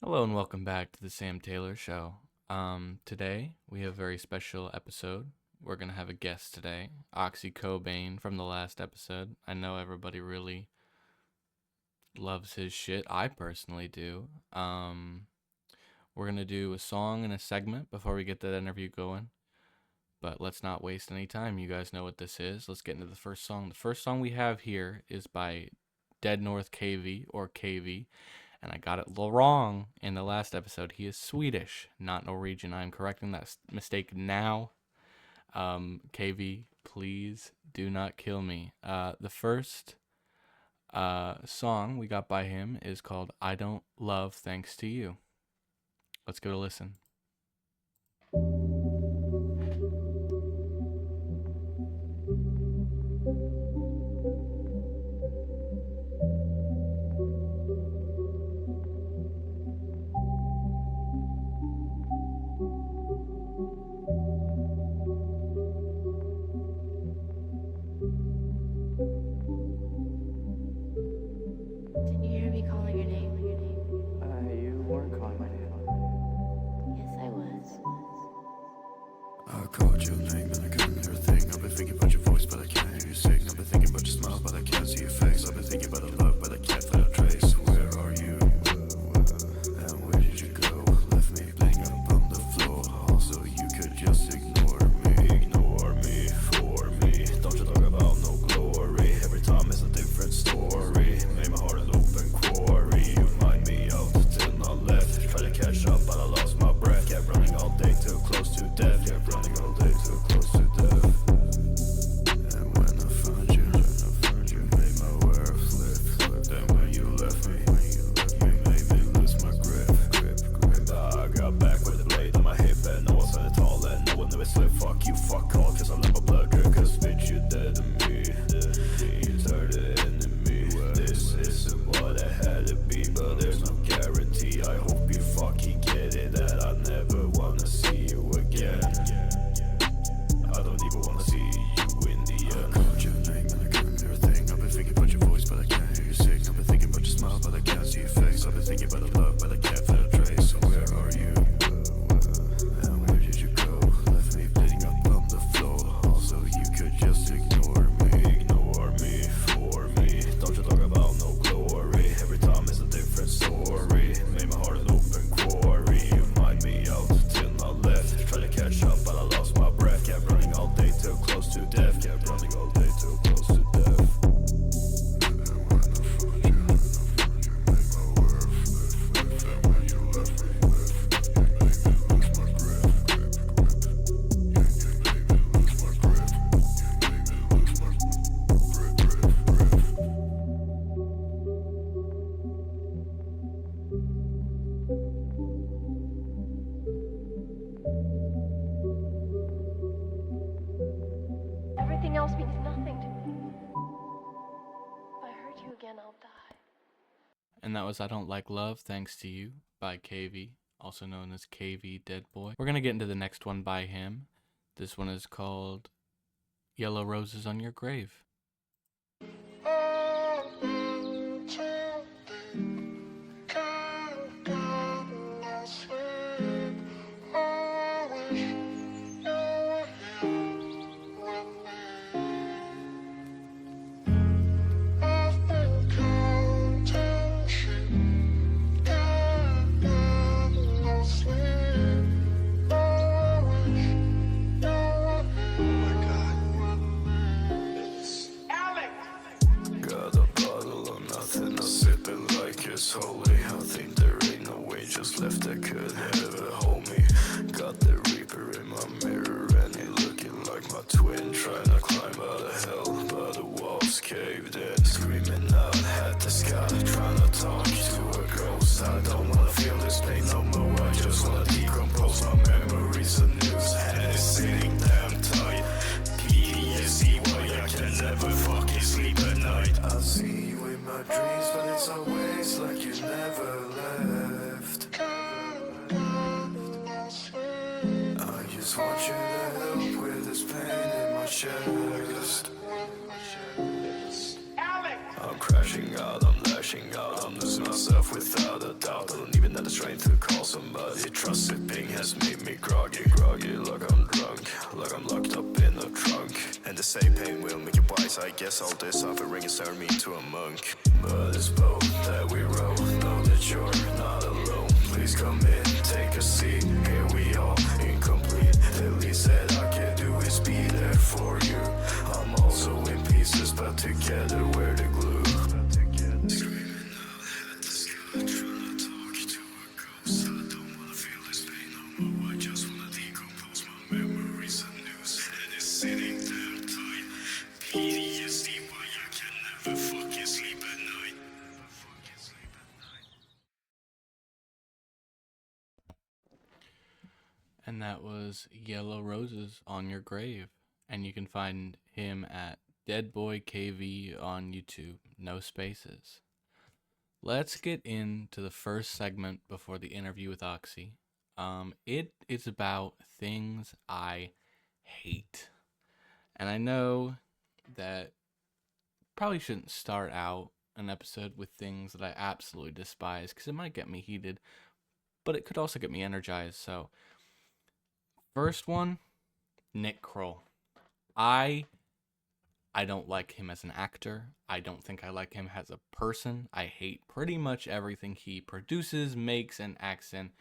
Hello and welcome back to the Sam Taylor Show. Today we have a very special episode. We're gonna have a guest today, Oxycobxin from the last episode. I know everybody really loves his shit. I personally do. We're gonna do a song and a segment before we get that interview going. But let's not waste any time. You guys know what this is. Let's get into the first song. The first song we have here is by deadboykv or KV. And I got it a little wrong in the last episode. He is Swedish, not Norwegian. I'm correcting that mistake now. KV, please do not kill me. The first song we got by him is called I Don't Love Thanks to You. Let's go to listen. Didn't you hear me calling your name? You weren't calling my name. Yes, I was. I called your name and I couldn't hear a thing. I've been thinking about your voice, but I can't hear you sing. I've been thinking about your smile, but I can't see your face. I've been thinking about a love, but I can't find a trace. Where are you? And where did you go? Left me bleeding up on the floor. Also, you could just ignore me. Ignore me for me. Don't you talk about no glory. Every time it's a different story. Made my heart an open quarry. You remind me of till I left. Tried to catch up, but I lost my breath. Kept running all day, too close to death. Kept running all day, too close to death. And when I found you, made my world flip. Then when you left me, you made me lose my grip. I got back with a blade on my hip, and no one said it all, and no one knew it slip. Fuck you, fuck all, cause I let my blood drip. Cause bitch, you dead to me. You turned the enemy. This isn't what it had to be, but there's no guarantee. I hope you fucking get it, that I never wanna see you again. I don't even wanna see you in the end. I called your name and I couldn't hear a thing. I've been thinking about your voice, but I can't hear you sing. I've been thinking about your smile, but I can't see your face. I've been thinking about a love, but I can't find a trace. Where are you? And where did you go? Left me bleeding up on the floor. Also, you could just ignore me. Ignore me for me. Don't you talk about no glory. Every time it's a different story. Made my heart an open quarry. You remind me out till I left. Tried to catch up, but I lost my breath. Kept running all day, too close to death. Kept running all day, too close to death. And when I found you, made my world flip. Then when you left me, you made me lose my grip. You made me lose my grip. You made me lose my grip. Everything else means nothing to me. If I hurt you again, I'll die. And that was I Don't Like Love Thanks to You by KV, also known as KV Deadboy. We're gonna get into the next one by him. This one is called Yellow Roses on Your Grave. Got a bottle of nothing, I sip it like it's holy. I think there ain't no way just left that could ever hold me. Got the Reaper in my mirror and he looking like my twin. Trying to climb out of hell, but the walls caved in. Screaming out at the sky, trying to talk to a ghost. I don't wanna feel this pain no more, I just wanna decompose. My memories of news and it's sitting damn tight. PTSD, why I can never fucking sleep at night. I see you in my dreams, but it's always like you never left. I just want you to help with this pain in my chest. I'm crashing out, I'm lashing out, I'm losing myself without a doubt. I don't even even had the strength to call somebody. Trust sipping has made me groggy, like I'm drunk, like I'm locked up in a trunk. And they say pain will make you wise. I guess all this suffering has turned me to a monk. But it's both that we row. Know that you're not alone. Please come in, take a seat. Here we are, incomplete. The least that I can do is be there for you. I'm also in pieces, but together we're the glue. Screaming out at the sky, trying to talk to a ghost. I don't wanna feel this pain no more. I just wanna decompose my memories and news. And it's sitting there tight. PTSD, why I can never fucking sleep at night. And that was Yellow Roses on Your Grave. And you can find him at deadboykv on YouTube. No spaces. Let's get into the first segment before the interview with Oxy. It is about things I hate. And I know that probably shouldn't start out an episode with things that I absolutely despise, because it might get me heated, but it could also get me energized. So, first one, Nick Kroll. I don't like him as an actor. I don't think I like him as a person. I hate pretty much everything he produces, makes, and acts in.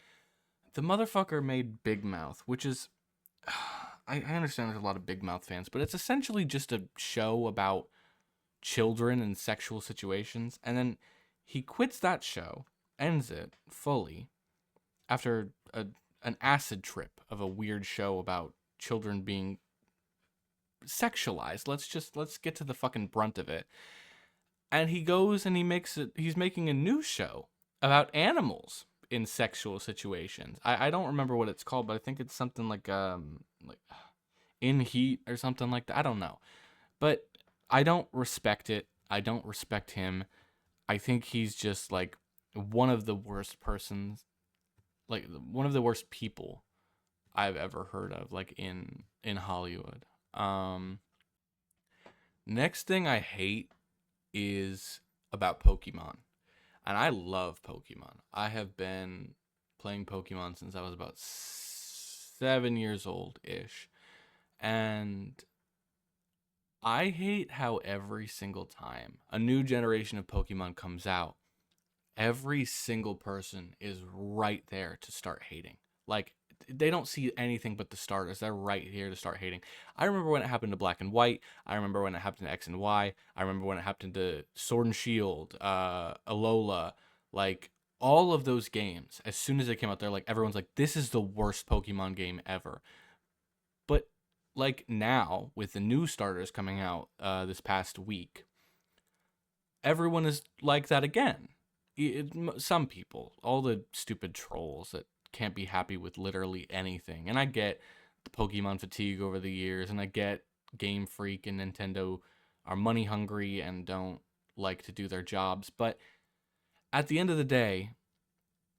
The motherfucker made Big Mouth, which is... I understand there's a lot of Big Mouth fans, but it's essentially just a show about children and sexual situations. And then he quits that show, ends it fully, after an acid trip of a weird show about children being sexualized. Let's get to the fucking brunt of it. And he goes and he's making a new show about animals in sexual situations. I don't remember what it's called, but I think it's something like In Heat or something like that. I don't know. But I don't respect it. I don't respect him. I think he's just like one of the worst persons, like one of the worst people I've ever heard of, like in Hollywood. Next thing I hate is about Pokemon. And I love Pokemon. I have been playing Pokemon since I was about 7 years old-ish. And I hate how every single time a new generation of Pokemon comes out, every single person is right there to start hating. Like, they don't see anything but the starters. They're right here to start hating. I remember when it happened to Black and White. I remember when it happened to X and Y. I remember when it happened to Sword and Shield, Alola. Like, all of those games, as soon as they came out, they're like, everyone's like, this is the worst Pokemon game ever. But, like, now, with the new starters coming out this past week, everyone is like that again. Some people, all the stupid trolls that can't be happy with literally anything. And I get the Pokemon fatigue over the years, and I get Game Freak and Nintendo are money hungry and don't like to do their jobs. But at the end of the day,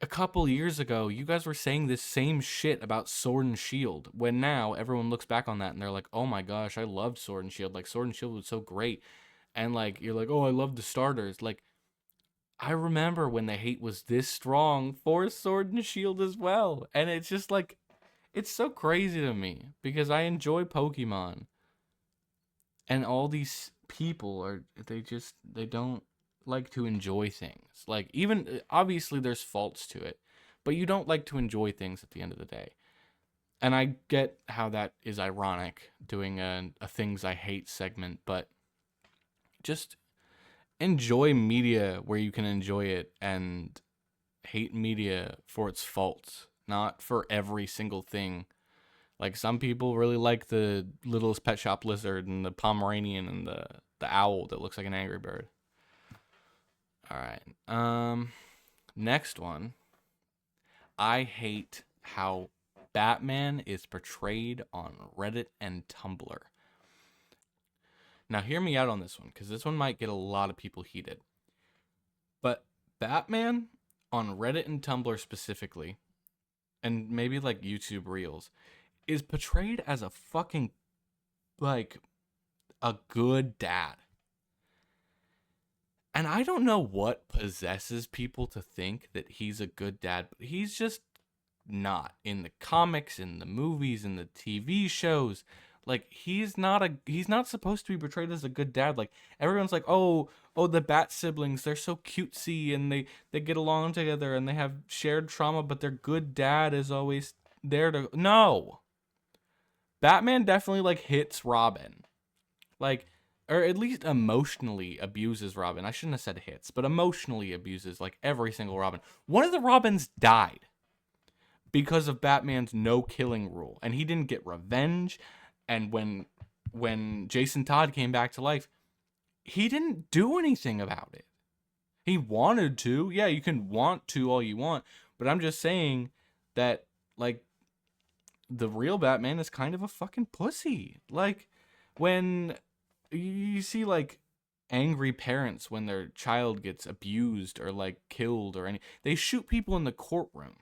a couple years ago, you guys were saying this same shit about Sword and Shield, when now everyone looks back on that and they're like, oh my gosh, I loved Sword and Shield. Like, Sword and Shield was so great. And like, you're like, oh, I love the starters. Like, I remember when the hate was this strong for Sword and Shield as well. And it's just like, it's so crazy to me because I enjoy Pokemon. And all these people they don't like to enjoy things. Like, even, obviously there's faults to it, but you don't like to enjoy things at the end of the day. And I get how that is ironic, doing a things I hate segment, but just enjoy media where you can enjoy it and hate media for its faults, not for every single thing. Like, some people really like the Littlest Pet Shop lizard and the Pomeranian and the owl that looks like an Angry Bird. All right. Next one. I hate how Batman is portrayed on Reddit and Tumblr. Now, hear me out on this one, because this one might get a lot of people heated. But Batman on Reddit and Tumblr specifically, and maybe like YouTube Reels, is portrayed as a fucking, like, a good dad. And I don't know what possesses people to think that he's a good dad, but he's just not. In the comics, in the movies, in the TV shows. Like, he's not supposed to be portrayed as a good dad. Like, everyone's like, oh, the Bat siblings, they're so cutesy and they get along together and they have shared trauma, but their good dad is always there to... No. Batman definitely, like, hits Robin. Like, or at least emotionally abuses Robin. I shouldn't have said hits, but emotionally abuses, like, every single Robin. One of the Robins died because of Batman's no-killing rule, and he didn't get revenge. And when Jason Todd came back to life, he didn't do anything about it. He wanted to. Yeah, you can want to all you want, but I'm just saying that, like, the real Batman is kind of a fucking pussy. Like, when you see, like, angry parents when their child gets abused or, like, killed or they shoot people in the courtroom.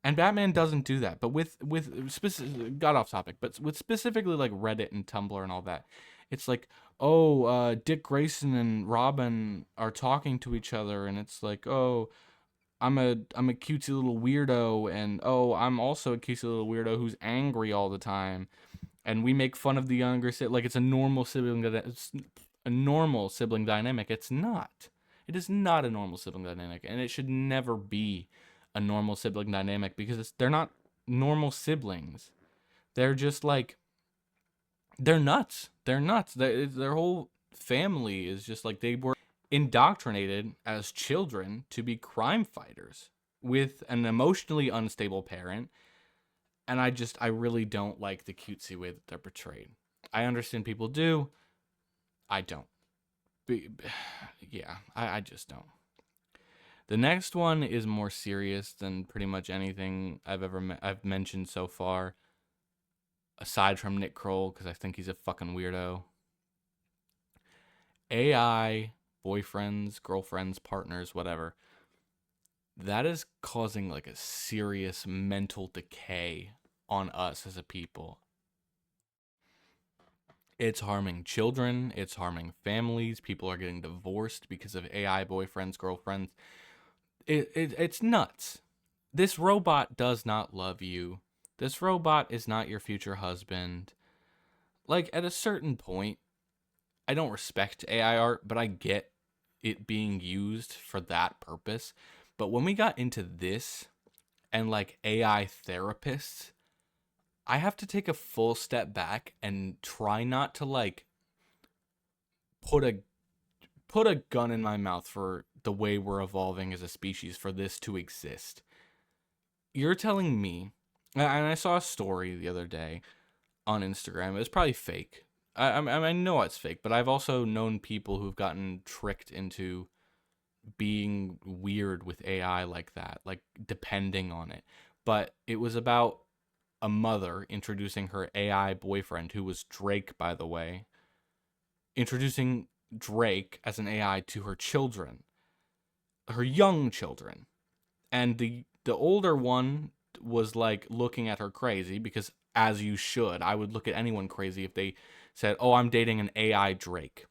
And Batman doesn't do that. But with got off topic, but with specifically, like, Reddit and Tumblr and all that, it's like, oh, Dick Grayson and Robin are talking to each other, and it's like, oh, I'm a cutesy little weirdo, and oh, I'm also a cutesy little weirdo who's angry all the time, and we make fun of the younger sibling. Like, it's a normal sibling dynamic. It's not. It is not a normal sibling dynamic, and it should never be a normal sibling dynamic, because they're not normal siblings. They're just, like, they're nuts. They're nuts. Their whole family is just like, they were indoctrinated as children to be crime fighters with an emotionally unstable parent. And I really don't like the cutesy way that they're portrayed. I understand people do. I don't. Yeah, I just don't. The next one is more serious than pretty much anything I've mentioned so far, aside from Nick Kroll, because I think he's a fucking weirdo. AI boyfriends, girlfriends, partners, whatever. That is causing, like, a serious mental decay on us as a people. It's harming children. It's harming families. People are getting divorced because of AI boyfriends, girlfriends. It's nuts. This robot does not love you. This robot is not your future husband. Like, at a certain point, I don't respect AI art, but I get it being used for that purpose. But when we got into this and, like, AI therapists, I have to take a full step back and try not to, like, put a gun in my mouth for the way we're evolving as a species for this to exist. You're telling me, and I saw a story the other day on Instagram. It was probably fake. I know it's fake, but I've also known people who've gotten tricked into being weird with AI like that, like depending on it. But it was about a mother introducing her AI boyfriend, who was Drake, by the way, introducing Drake as an AI to her children, her young children. And the older one was, like, looking at her crazy, because, as you should, I would look at anyone crazy if they said, oh, I'm dating an AI Drake.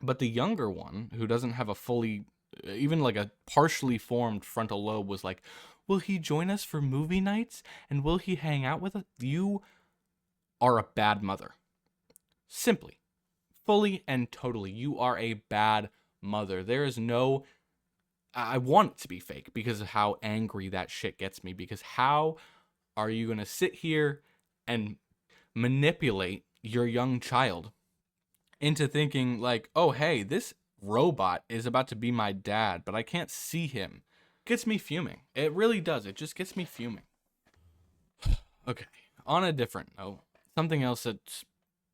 But the younger one, who doesn't have a fully, even like a partially formed frontal lobe, was like, will he join us for movie nights? And will he hang out with us? You are a bad mother. Simply. Fully and totally. You are a bad mother. There is no... I want it to be fake because of how angry that shit gets me. Because how are you going to sit here and manipulate your young child into thinking, like, oh, hey, this robot is about to be my dad, but I can't see him? It gets me fuming. It really does. It just gets me fuming. Okay, on a different note, something else that's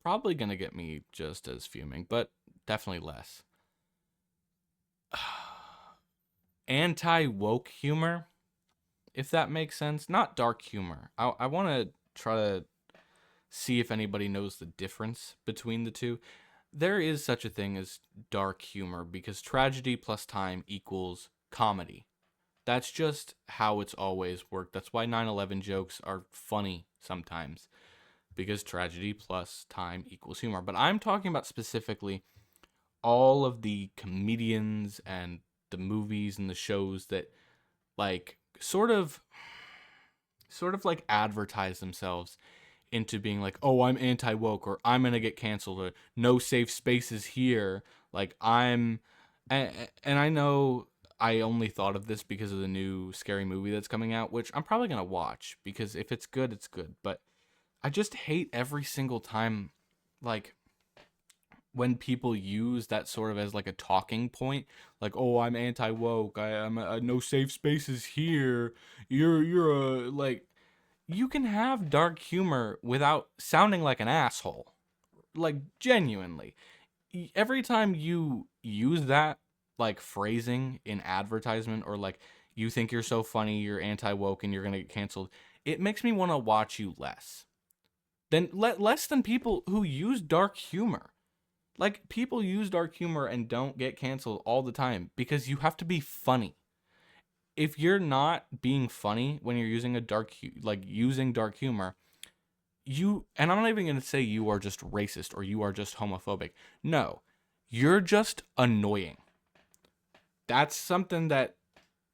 probably going to get me just as fuming, but definitely less. Anti-woke humor, if that makes sense. Not dark humor. I want to try to see if anybody knows the difference between the two. There is such a thing as dark humor, because tragedy plus time equals comedy. That's just how it's always worked. That's why 9/11 jokes are funny sometimes, because tragedy plus time equals humor. But I'm talking about specifically all of the comedians and the movies and the shows that like sort of like advertise themselves into being like, oh, I'm anti-woke, or I'm gonna get canceled, or no safe spaces here. Like and I know I only thought of this because of the new scary movie that's coming out, which I'm probably gonna watch because if it's good, it's good. But I just hate every single time, like when people use that sort of as like a talking point, like, oh, I'm anti-woke, I'm no safe spaces here. You're a like you can have dark humor without sounding like an asshole. Like, genuinely. Every time you use that, like, phrasing in advertisement, or like, you think you're so funny, you're anti-woke, and you're gonna get canceled, it makes me want to watch you less. Less than people who use dark humor. Like, people use dark humor and don't get canceled all the time because you have to be funny. If you're not being funny when you're using using dark humor, and I'm not even going to say you are just racist or you are just homophobic. No, you're just annoying. That's something that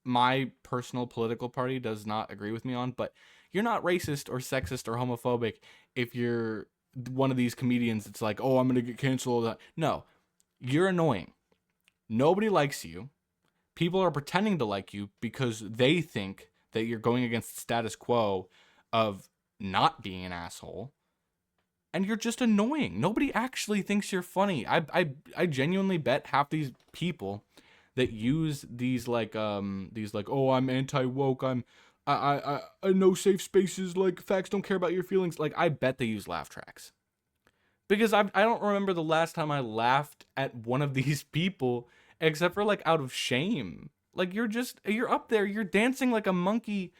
my personal political party does not agree with me on, but you're not racist or sexist or homophobic if you're one of these comedians that's like, oh, I'm going to get canceled. No, you're annoying. Nobody likes you. People are pretending to like you because they think that you're going against the status quo of not being an asshole. And you're just annoying. Nobody actually thinks you're funny. I genuinely bet half these people that use these like oh, I'm anti-woke, I no safe spaces, like facts don't care about your feelings. Like, I bet they use laugh tracks. Because I don't remember the last time I laughed at one of these people except for like out of shame. Like, you're up there, you're dancing like a monkey,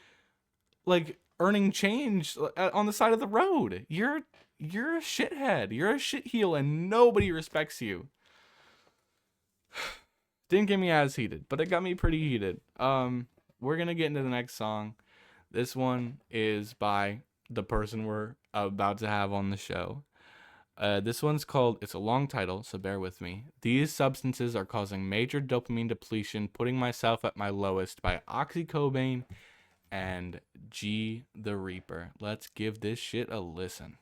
like earning change on the side of the road. You're a shithead. You're a shitheel, and nobody respects you. Didn't get me as heated, but it got me pretty heated. We're gonna get into the next song. This one is by the person we're about to have on the show. This one's called, it's a long title, so bear with me. These substances are causing major dopamine depletion, putting myself at my lowest, by Oxycobxin and G the Reaper. Let's give this shit a listen.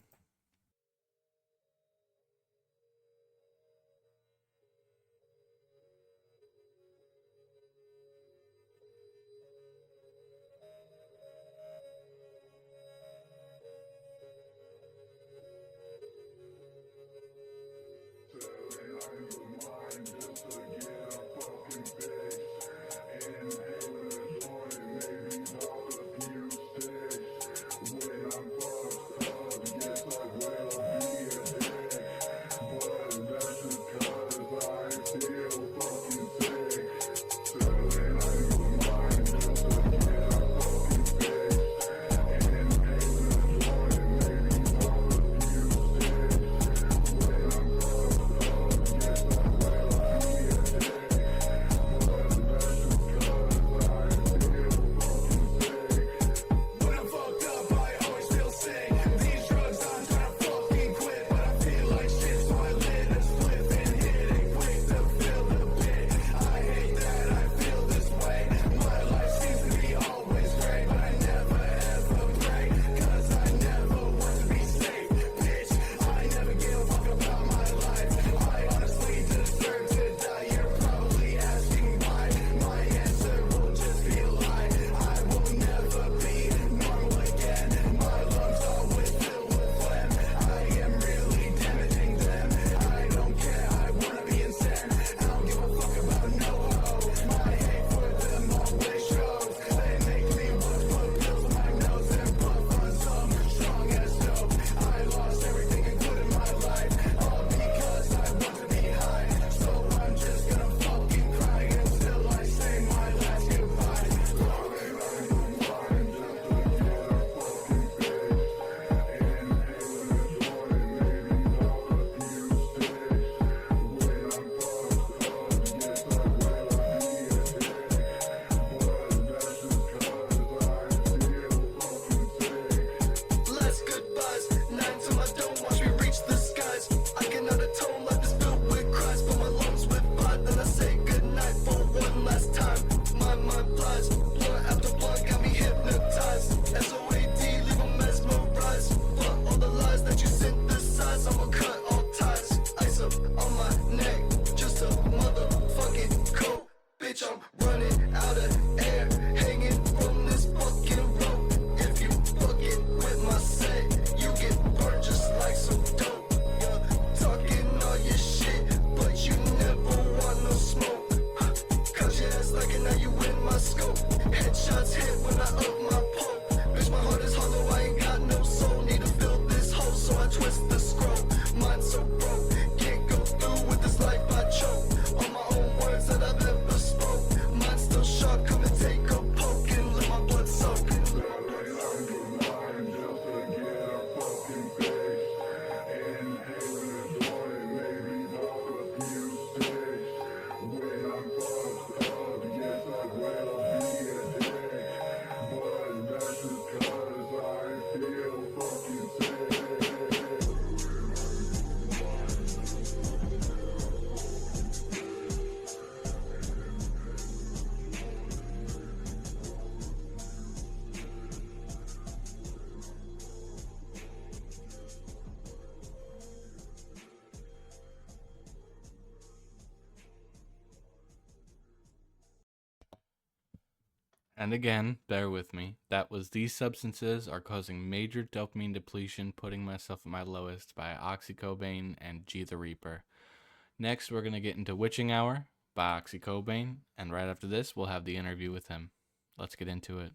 And again, bear with me. That was These Substances Are Causing Major Dopamine Depletion, Putting Myself at My Lowest by Oxycobxin and G the Reaper. Next, we're going to get into Witching Hour by Oxycobxin, and right after this, we'll have the interview with him. Let's get into it.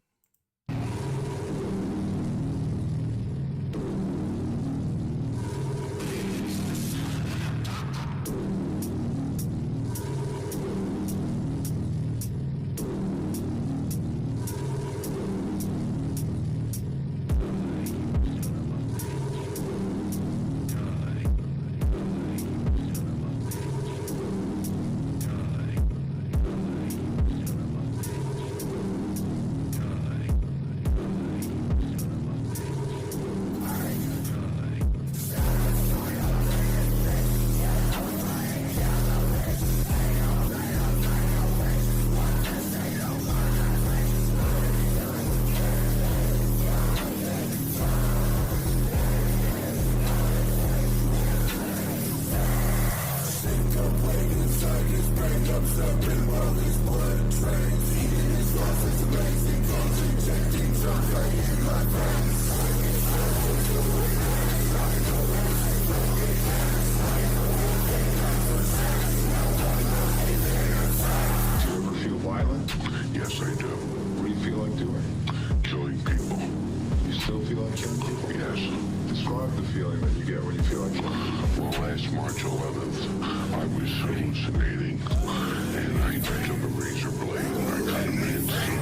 Yes, I do. What do you feel like doing? Killing people. You still feel like killing people? Yes. Describe the feeling that you get when you feel like killing people. Well, last March 11th, I was hallucinating, and I took a razor blade and I cut a man's son.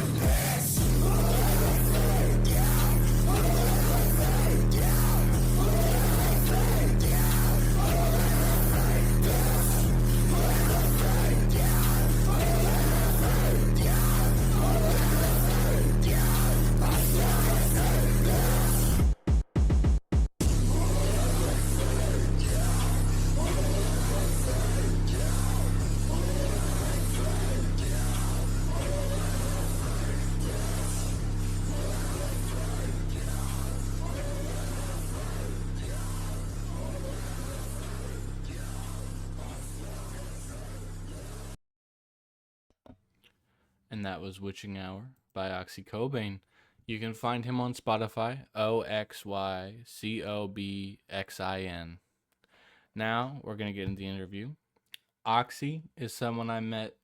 And that was Witching Hour by Oxycobxin. You can find him on Spotify, Oxycobxin. Now, we're going to get into the interview. Oxy is someone I met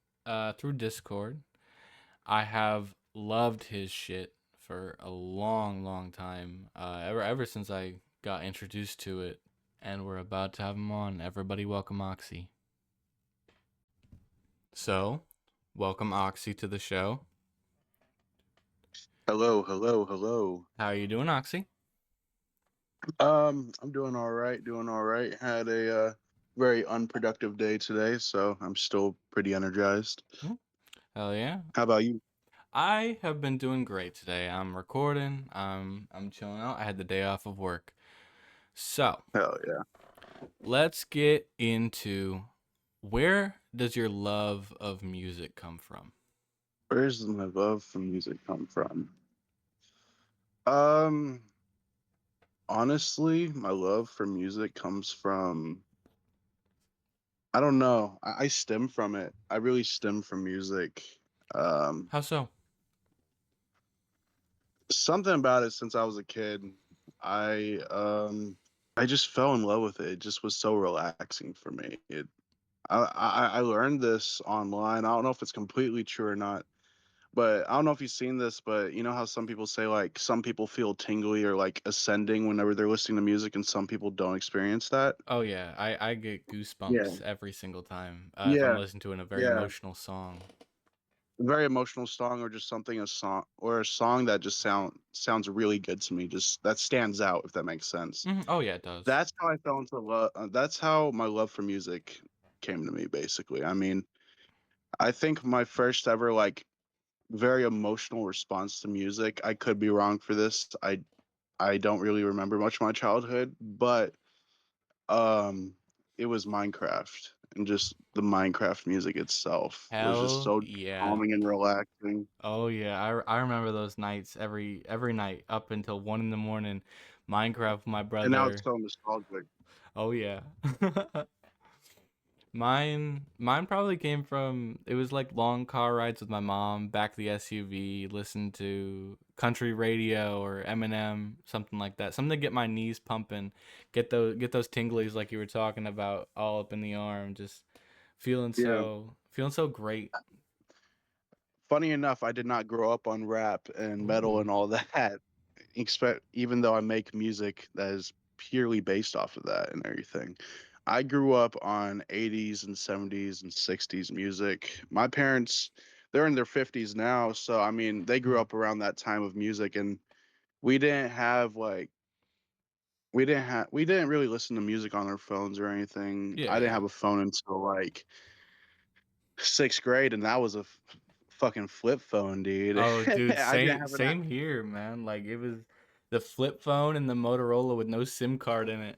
through Discord. I have loved his shit for a long, long time, ever since I got introduced to it, and we're about to have him on. Everybody welcome Oxy. So, welcome Oxy to the show. Hello, hello, hello. How are you doing, Oxy? I'm doing all right, Had a very unproductive day today, so I'm still pretty energized. Hell yeah. How about you? I have been doing great today. I'm recording. I'm chilling out. I had the day off of work. So, Hell yeah. let's get into where does your love of music come from? Where does my love for music come from? Um, Honestly, my love for music comes from, I don't know. I stem from it. I really stem from music. How so? Something about it since I was a kid. I um I just fell in love with it. It just was so relaxing for me. I learned this online. I don't know if it's completely true or not, but I don't know if you've seen this, but you know how some people say like some people feel tingly or like ascending whenever they're listening to music and some people don't experience that? Oh yeah, I get Yeah. goosebumps every single time if I'm Yeah. listening to a very Yeah. emotional song. Very emotional song or just a song that just sounds really good to me. Just that stands out if that makes sense. Oh yeah, it does. That's how I fell into love. That's how my love for music came to me, basically. I mean, I think my first ever like very emotional response to music. I could be wrong for this. I don't really remember much of my childhood, but um, it was Minecraft and just the Minecraft music itself was just Hell so yeah. calming and relaxing. Oh yeah, I remember those nights every night up until 1 in the morning. Minecraft with my And now it's brother. so nostalgic. Oh yeah. Mine probably came from, it was like long car rides with my mom, back the SUV, listen to country radio or Eminem, something like that. Something to get my knees pumping, get those tinglies like you were talking about all up in the arm, just Yeah. feeling so great. Funny enough, I did not grow up on rap and metal Ooh. and all that. Expect even though I make music that is purely based off of that and everything. I grew up on 80s and 70s and 60s music. My parents, they're in their 50s now, so I mean, they grew Mhm. up around that time of music, and we didn't have like we didn't really listen to music on our phones or anything. Yeah, I didn't yeah. have a phone until like 6th grade, and that was a fucking flip phone, dude. Oh, dude, I didn't same have an same here, man. Like it was the flip phone and the Motorola with no SIM card in it.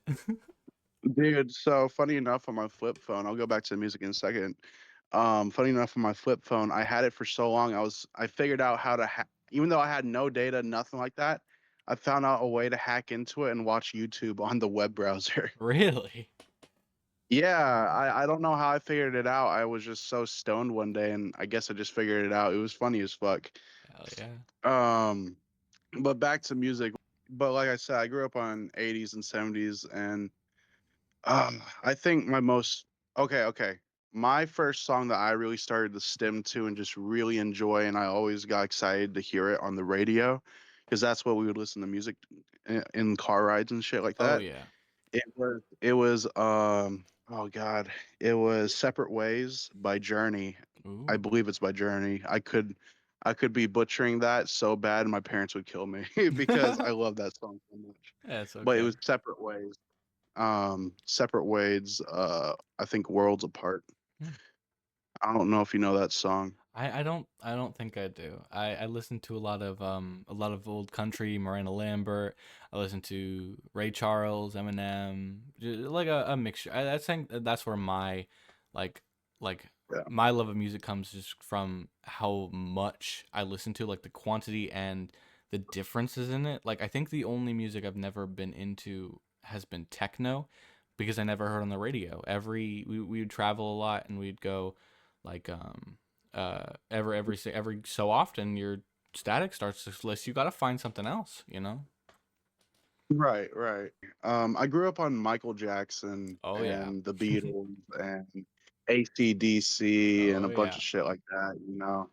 dude. So funny enough, on my flip phone, I'll go back to the music in a second. Funny enough, on my flip phone, I had it for so long. I figured out how to even though I had no data, nothing like that. I found out a way to hack into it and watch YouTube on the web browser. Really? Yeah, I don't know how I figured it out. I was just so stoned one day, and I guess I just figured it out. It was funny as fuck. Hell yeah. Um, but back to music. But like I said, I grew up on 80s and 70s, and I think my most okay. My first song that I really started to stim to and just really enjoy, and I always got excited to hear it on the radio, because that's what we would listen to music in car rides and shit like Oh that. yeah. It was oh god, it was "Separate Ways" by Journey. I Ooh. believe it's by Journey. I could be butchering that so bad my parents would kill me because I love that song so much. That's But it okay. was "Separate Ways." Separate Ways, I think "Worlds Apart." Hmm. I don't know if you know that song. I don't think I do. I listen to a lot of old country, Miranda Lambert. I listen to Ray Charles, Eminem, like a mixture. I think that's where my like like Yeah. my love of music comes just from how much I listen to, like the quantity and the differences in it. Like I think the only music I've never been into has been techno because I never heard on the radio. We would travel a lot and we'd go like every so often your static starts to list. You got to find something else, you know. Right, right. I grew up on Michael Jackson Oh yeah. and the Beatles and AC/DC and Oh a bunch yeah. of shit like that, you know.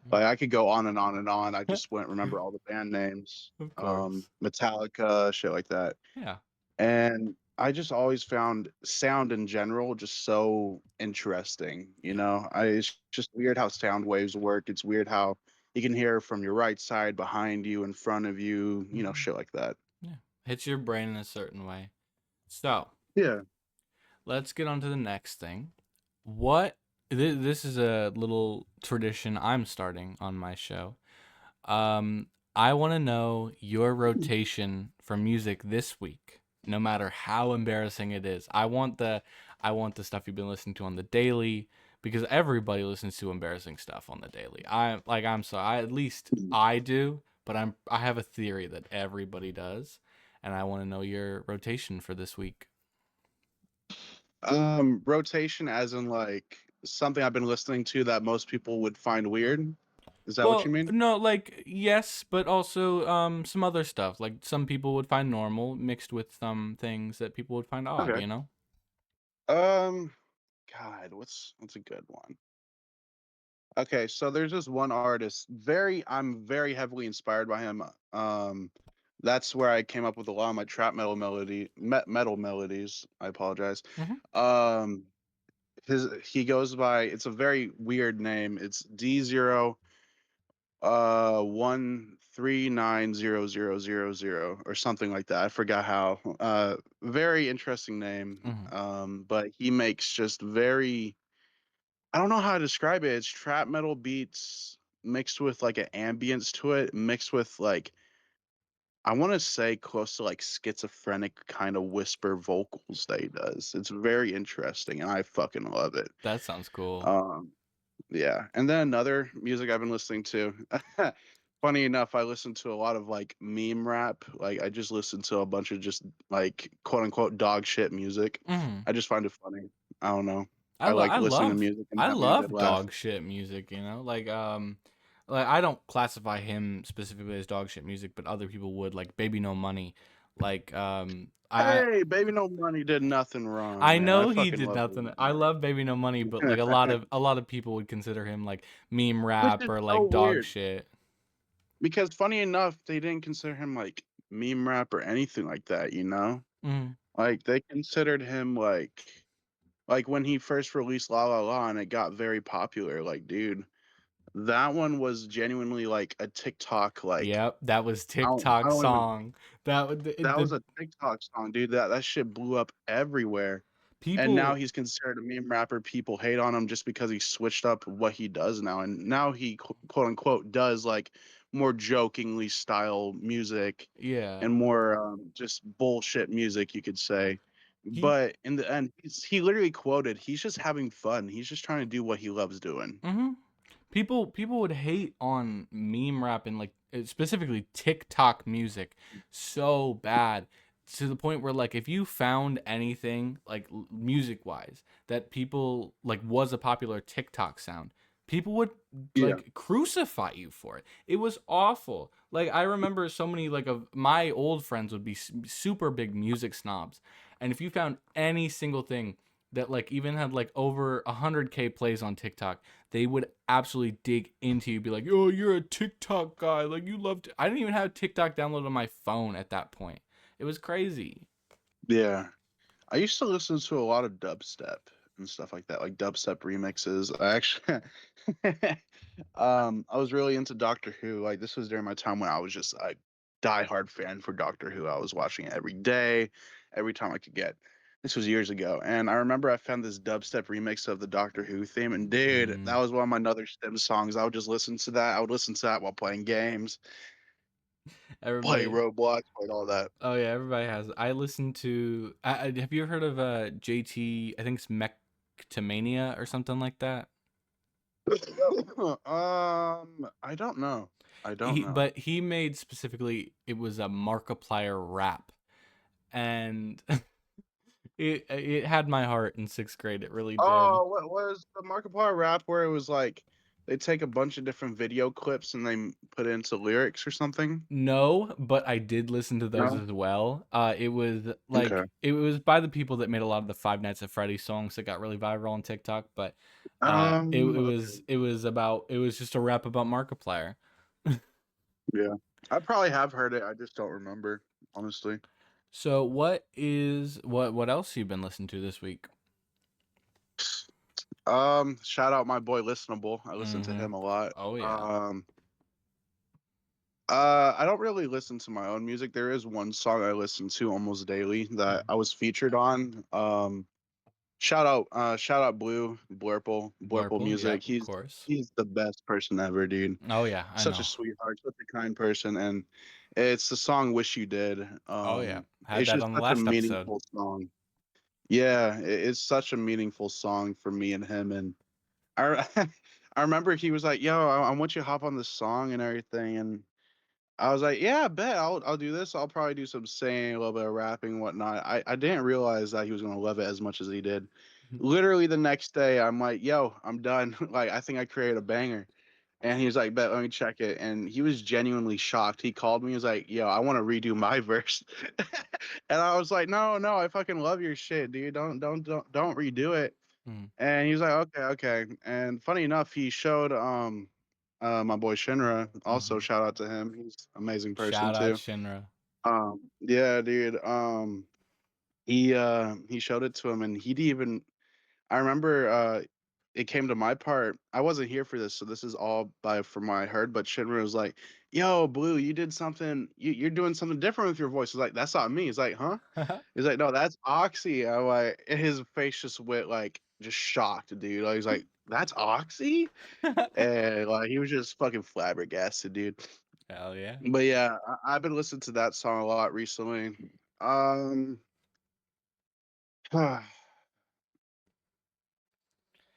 Mm. Like I could go on and on and on. I just wouldn't remember all the band names. Of course. Metallica, shit like that. Yeah. And I just always found sound in general just so interesting, you Yeah. know. It's just weird how sound waves work. It's weird how you can hear from your right side, behind you, in front of you, Hmm. shit like that. Yeah. Hits your brain in a certain way. So Yeah. let's get on to the next thing. This is a little tradition I'm starting on my show. Um, I want to know your rotation for music this week, no matter how embarrassing it is. I want the stuff you've been listening to on the daily because everybody listens to embarrassing stuff on the daily. At least I do, but I have a theory that everybody does, and I want to know your rotation for this week. Rotation as in like something I've been listening to that most people would find weird. Is that what you Well, mean? no, like yes, but also some other stuff. Like some people would find normal mixed with some things that people would find odd, Okay. you know? Um, God, what's a good one? Okay, so there's this one artist. I'm very heavily inspired by him. That's where I came up with a lot of my trap metal melodies. I apologize. Mhm. Um, he goes by. It's a very weird name. It's D0 1390000 or something like that. I forgot how. Very interesting name. Mhm. But he makes just very, I don't know how to describe it. It's trap metal beats mixed with like an ambience to it, mixed with like, I want to say close to like schizophrenic kind of whisper vocals that he does. It's very interesting and I fucking love it. That sounds cool. Um yeah. And then another music I've been listening to. Funny enough, I listen to a lot of like meme rap. Like I just listen to a bunch of just like quote unquote dog shit music. Mhm. I just find it funny. I don't know. I like I listening to love music and having a good laugh. dog shit music, like I don't classify him specifically as dog shit music, but other people would, like Baby No Money. Like Hey, Baby No Money did nothing wrong, I man. I know he fucking did love Baby nothing. No I love Baby No Money, but like Money. a lot of people would consider him like meme Which rap is or so like dog weird shit. because funny enough, they didn't consider him like meme rap or anything like that, you know? Mm, Like they considered him like when he first released La La La and it got very popular, like dude, that one was genuinely like a TikTok like yep, that was I TikTok don't even song. That would that was a TikTok song, dude. That shit blew up everywhere. And now people. he's considered a meme rapper. People hate on him just because he switched up what he does now, and now he quote unquote does like more jokingly style music Yeah, and more just bullshit music, you could say. he. But in the end, he literally quoted, "He's just having fun. He's just trying to do what he loves doing." Mhm. People would hate on meme rap and like specifically TikTok music so bad to the point where like if you found anything like music wise that people like was a popular TikTok sound, people would Yeah, like crucify you for it. It was awful. Like I remember so many like of my old friends would be super big music snobs, and if you found any single thing that like even had like over 100K plays on TikTok, they would absolutely dig into you, be like, "Oh, you're a TikTok guy. Like you loved." I didn't even have TikTok downloaded on my phone at that point. It was crazy. yeah. I used to listen to a lot of dubstep and stuff like that, like dubstep remixes. I actually, I was really into Doctor Who. Like this was during my time when I was just a diehard fan for Doctor Who. I was watching it every day, every time I could get. This was years ago, and I remember I found this dubstep remix of the Doctor Who theme, and dude, that Mm, was one of my other Stem songs. I would just listen to that. I would listen to that while playing games, playing everybody. Roblox, playing all that. Oh yeah, everybody has. I listened to. Have you heard of JT? I think it's Mectomania or something like that. I don't know. I don't He know. but he made specifically it was a Markiplier rap, and it had my heart in sixth grade. It really did. Oh, what was the Markiplier rap where it was like they take a bunch of different video clips and they put it into lyrics or something? No, but I did listen to those No. as well. It was Okay. like it was by the people that made a lot of the Five Nights at Freddy's songs that got really viral on TikTok. But Okay. it was about it was just a rap about Markiplier. Yeah. I probably have heard it. I just don't remember, honestly. So what else you been listening to this week? Shout out my boy Listenable. I listen to Mm-hmm. him a lot. Oh yeah. I don't really listen to my own music. There is one song I listen to almost daily that Mm. I was featured on. Shout out Blurple Blurple, music. yep, of course. He's the best person ever, dude. Oh yeah, I Such a know. sweetheart, such a kind person, and it's the song "Wish You Did." Oh yeah, had It's that just on the such a last episode. meaningful song. Yeah, it's such a meaningful song for me and him. And I I remember he was like, "Yo, I want you to hop on this song and everything," and I was like, "Yeah, I bet I'll do this. I'll probably do some singing, a little bit of rapping, whatnot." I didn't realize that he was gonna love it as much as he did. Literally the next day, I'm like, "Yo, I'm done. Like, I think I created a banger." And he was like, "Bet, let me check it." And he was genuinely shocked. He called me. He was like, "Yo, I want to redo my verse." And I was like, "No, no, I fucking love your shit, dude. Don't redo it." Mm. And he was like, "Okay, okay." And funny enough, he showed my boy Shinra. Also, Mm-hmm. shout out to him. He's an amazing person Shout out too. Shinra. Yeah, dude. He showed it to him, and he didn't even. I remember it came to my part. I wasn't here for this, so this is all by from what I heard. But Shinra was like, "Yo, Blue, you did something. You're doing something different with your voice." He's like, "That's not me." He's like, "Huh?" He's like, "No, that's Oxy." I'm like, and his face just went like just shocked, dude. Like, he's like, "That's Oxy," and like he was just fucking flabbergasted, dude. Hell yeah. But yeah, I've been listening to that song a lot recently. Um,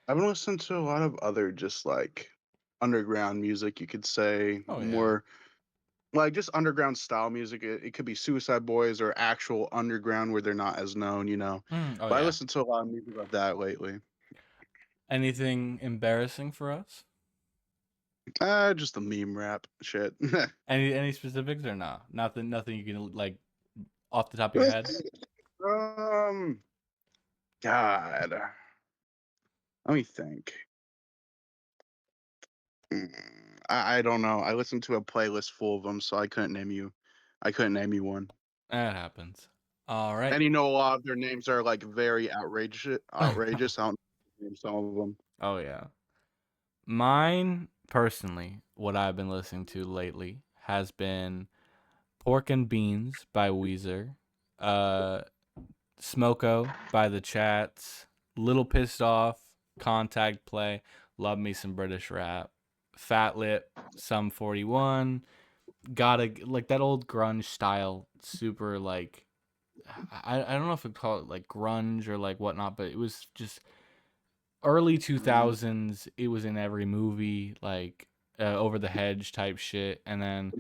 I've been listening to a lot of other just like underground music, you could say, Oh yeah. more like just underground style music. It could be Suicide Boys or actual underground where they're not as known, you know. Oh But I yeah. listen to a lot of music like that lately. Anything embarrassing for us? Just the meme rap shit. Any specifics or no? Nothing you can like off the top of your head? um, God, let me think. Mm, I don't know. I listened to a playlist full of them, so I couldn't name you. I couldn't name you one. That happens. All right. And you know, a lot of their names are like very outrageous. Outrageous. I don't name some of them. Oh yeah. Mine personally, what I've been listening to lately has been Pork and Beans by Weezer, Smoko by The Chats, Little Pissed Off, Contact Play, love me some British rap, Fat Lip, Sum 41, gotta like that old grunge style, super like I don't know if I'd call it like grunge or like whatnot, but it was just early 2000s. It was in every movie, like Over the Hedge type shit, and then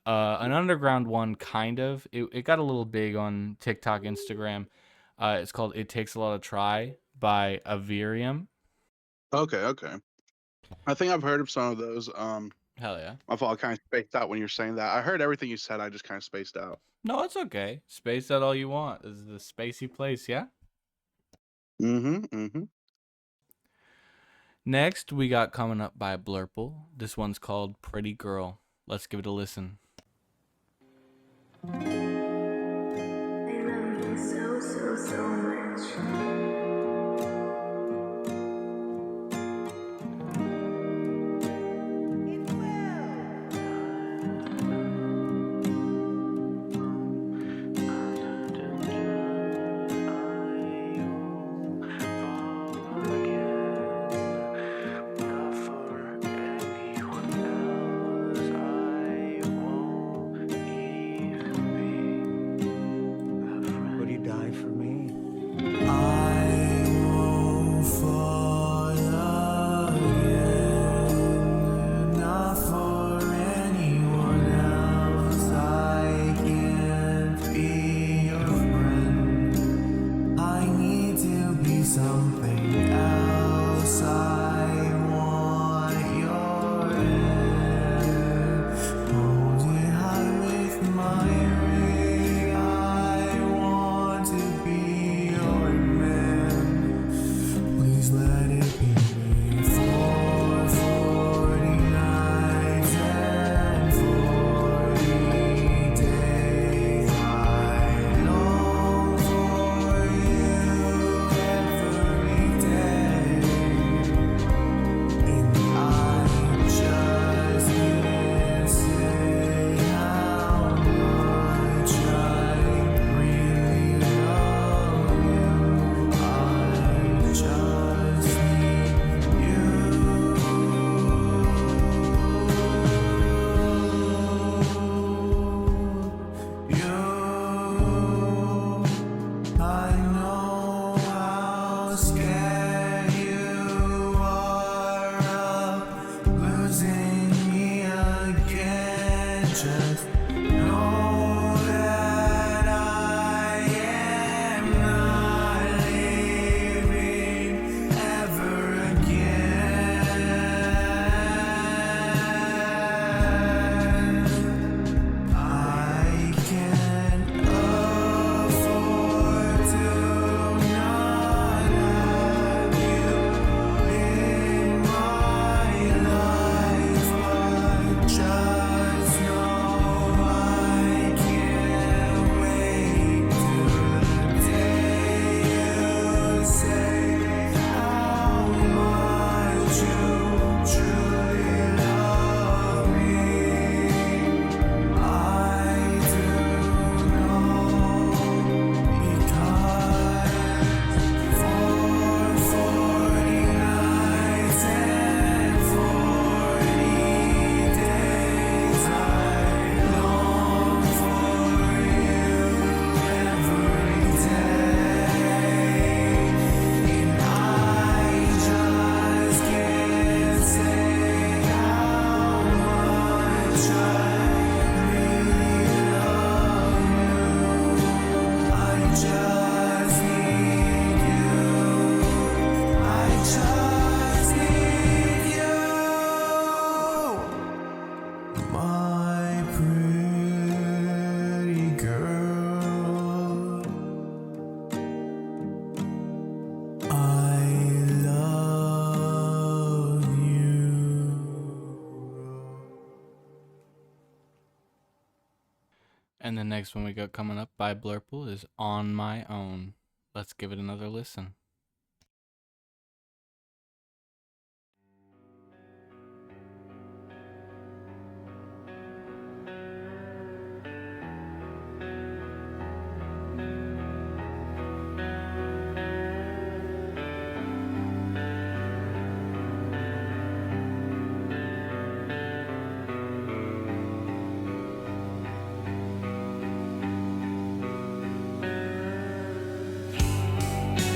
an underground one, kind of. It got a little big on TikTok, Instagram. It's called "It Takes a Lot to Try" by Averium. Okay. I think I've heard of some of those. Hell yeah. My fault. I kind of spaced out when you were saying that. I heard everything you said. I just kind of spaced out. No, it's okay. Space out all you want. This is the spacey place, yeah? Mm-hmm. Next, we got coming up by Blurple. This one's called Pretty Girl. Let's give it a listen. I love you so much. Would you die for me? I won't fall again, not for anyone else. I can't be your friend. I need to be something else. I want your hand. Hold it high with my ring. I want to be your man. Please let it be me for 40 nights and 40 days. I long for you every day, and I just can't say how much I really love you. I just need you. I know how scared you are of losing me again. Just know that I am not leaving ever again. I can't afford to not have you in my life, but just know And the next one we got coming up by Blurple is On My Own. Let's give it another listen.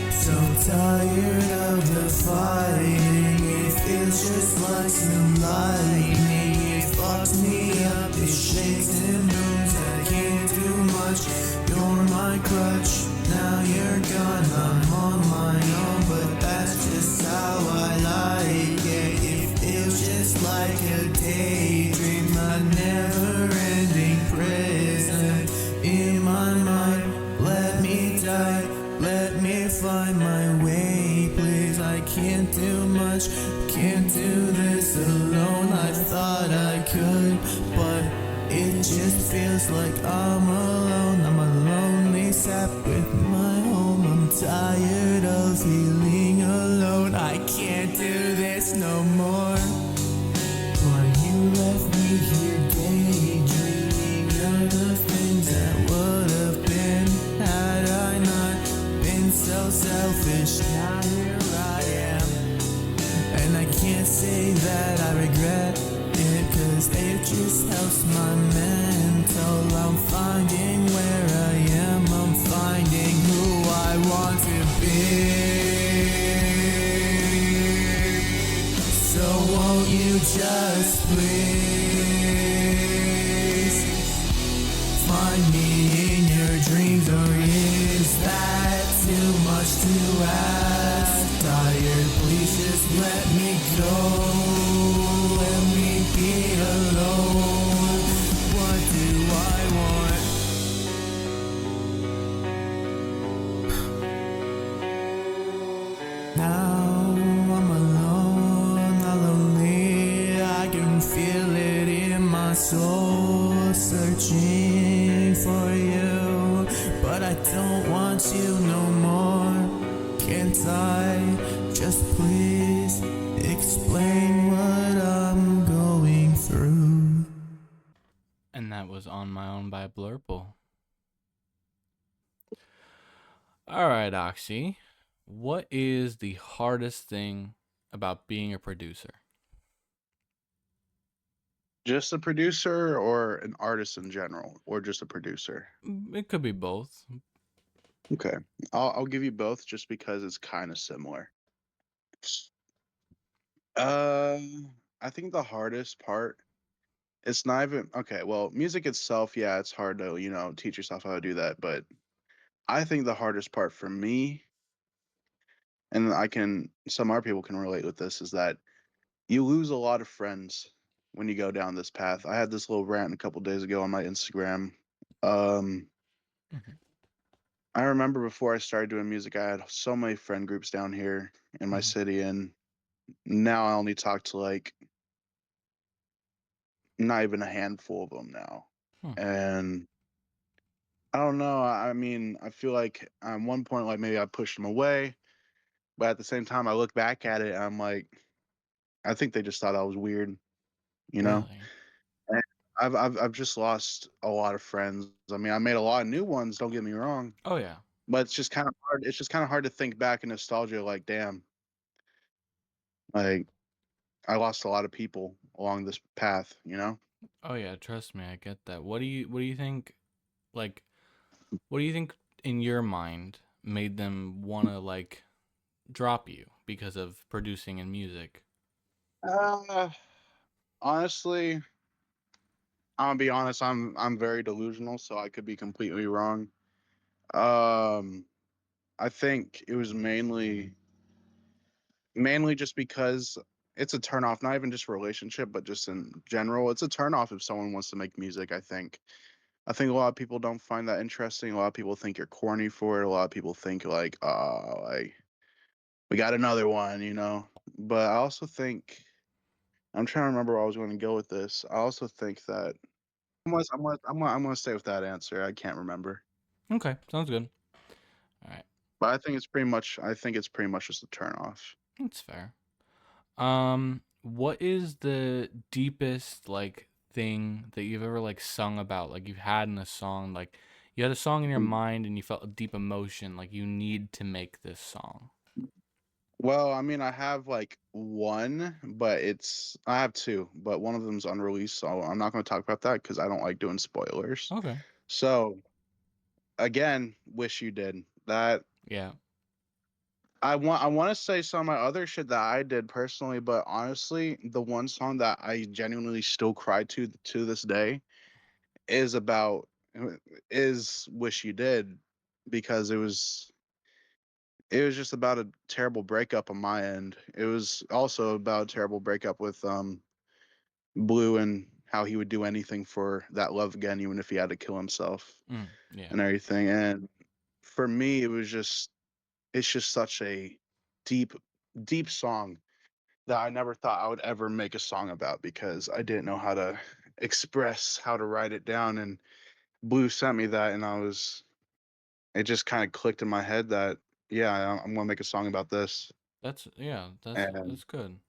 So tired of the fighting, it feels just like some lightning. It fucks me up, it shakes and moves, I can't do much. You're my crutch, now you're gone, I'm on my own, but that's just how I like it. It feels just like a daydream, a never-ending prison in my mind. Let me die, let me find my way, please. I can't do much, can't do this alone. I thought I could, but it just feels like I'm alone. I'm a lonely sap with my home. I'm tired of feeling alone. I can't do this no more. Why you left me here daydreaming of the things that would have been had I not been so selfish. Now here I am, and I can't say that I regret it, cause it just helps my mental. I'm finding where I am, I'm finding who I want to be. So won't you just please find me in your dreams, or is that too much to ask? Tired, please just let me go, let me be alone. What do I want? Now I'm alone, all lonely, I can feel it in my soul, searching for you, but I don't want you no more. Can't I just please explain what I'm going through? And that was On My Own by Blurple. Alright, Oxy. What is the hardest thing about being a producer? Just a producer or an artist in general, or just a producer? It could be both. Okay, I'll give you both just because it's kind of similar. Uh, I think the hardest part, it's not even okay. Well, music itself, yeah, it's hard to teach yourself how to do that. But I think the hardest part for me, and some other people can relate with this, is that you lose a lot of friends when you go down this path. I had this little rant a couple days ago on my Instagram. Um, Mhm. I remember before I started doing music, I had so many friend groups down here in my Mhm. city, and now I only talk to like not even a handful of them now. Hmm. And I don't know. I mean, I feel like at one point, like maybe I pushed them away, but at the same time, I look back at it and I'm like, I think they just thought I was weird, you know? Really? And I've just lost a lot of friends. I mean, I made a lot of new ones. Don't get me wrong, Oh, yeah. but it's just kind of hard. It's just kind of hard to think back in nostalgia. Like, damn, like I lost a lot of people along this path, you know? Oh, yeah. Trust me, I get that. What do you think? Like, what do you think in your mind made them want to like drop you because of producing and music? Uh, honestly, I'm gonna be honest. I'm very delusional, so I could be completely wrong. Um, I think it was mainly just because it's a turnoff, not even just relationship, but just in general. It's a turnoff if someone wants to make music, I think. I think a lot of people don't find that interesting. A lot of people think you're corny for it. A lot of people think like, oh, like we got another one, you know. But I also think I'm trying to remember where I was going to go with this. I also think that I'm gonna stay with that answer. I can't remember, Okay, sounds good. All right, but I think it's pretty much just a turn off. that's fair. What is the deepest like thing that you've ever like sung about? Like you've had in a song, like you had a song in your mind and you felt a deep emotion, like you need to make this song. Well, I mean, I have like one, but I have two, but one of them's unreleased, so I'm not going to talk about that because I don't like doing spoilers. Okay. So again, wish you did that. Yeah. I want to say some of my other shit that I did personally, but honestly, the one song that I genuinely still cry to this day is about is wish you did because it was just about a terrible breakup on my end. It was also about a terrible breakup with Blue and how he would do anything for that love again, even if he had to kill himself Yeah. and everything. And for me, it's just such a deep, deep song that I never thought I would ever make a song about because I didn't know how to express how to write it down. And Blue sent me that, and it just kind of clicked in my head that yeah, I'm gonna make a song about this. That's yeah, And that's good.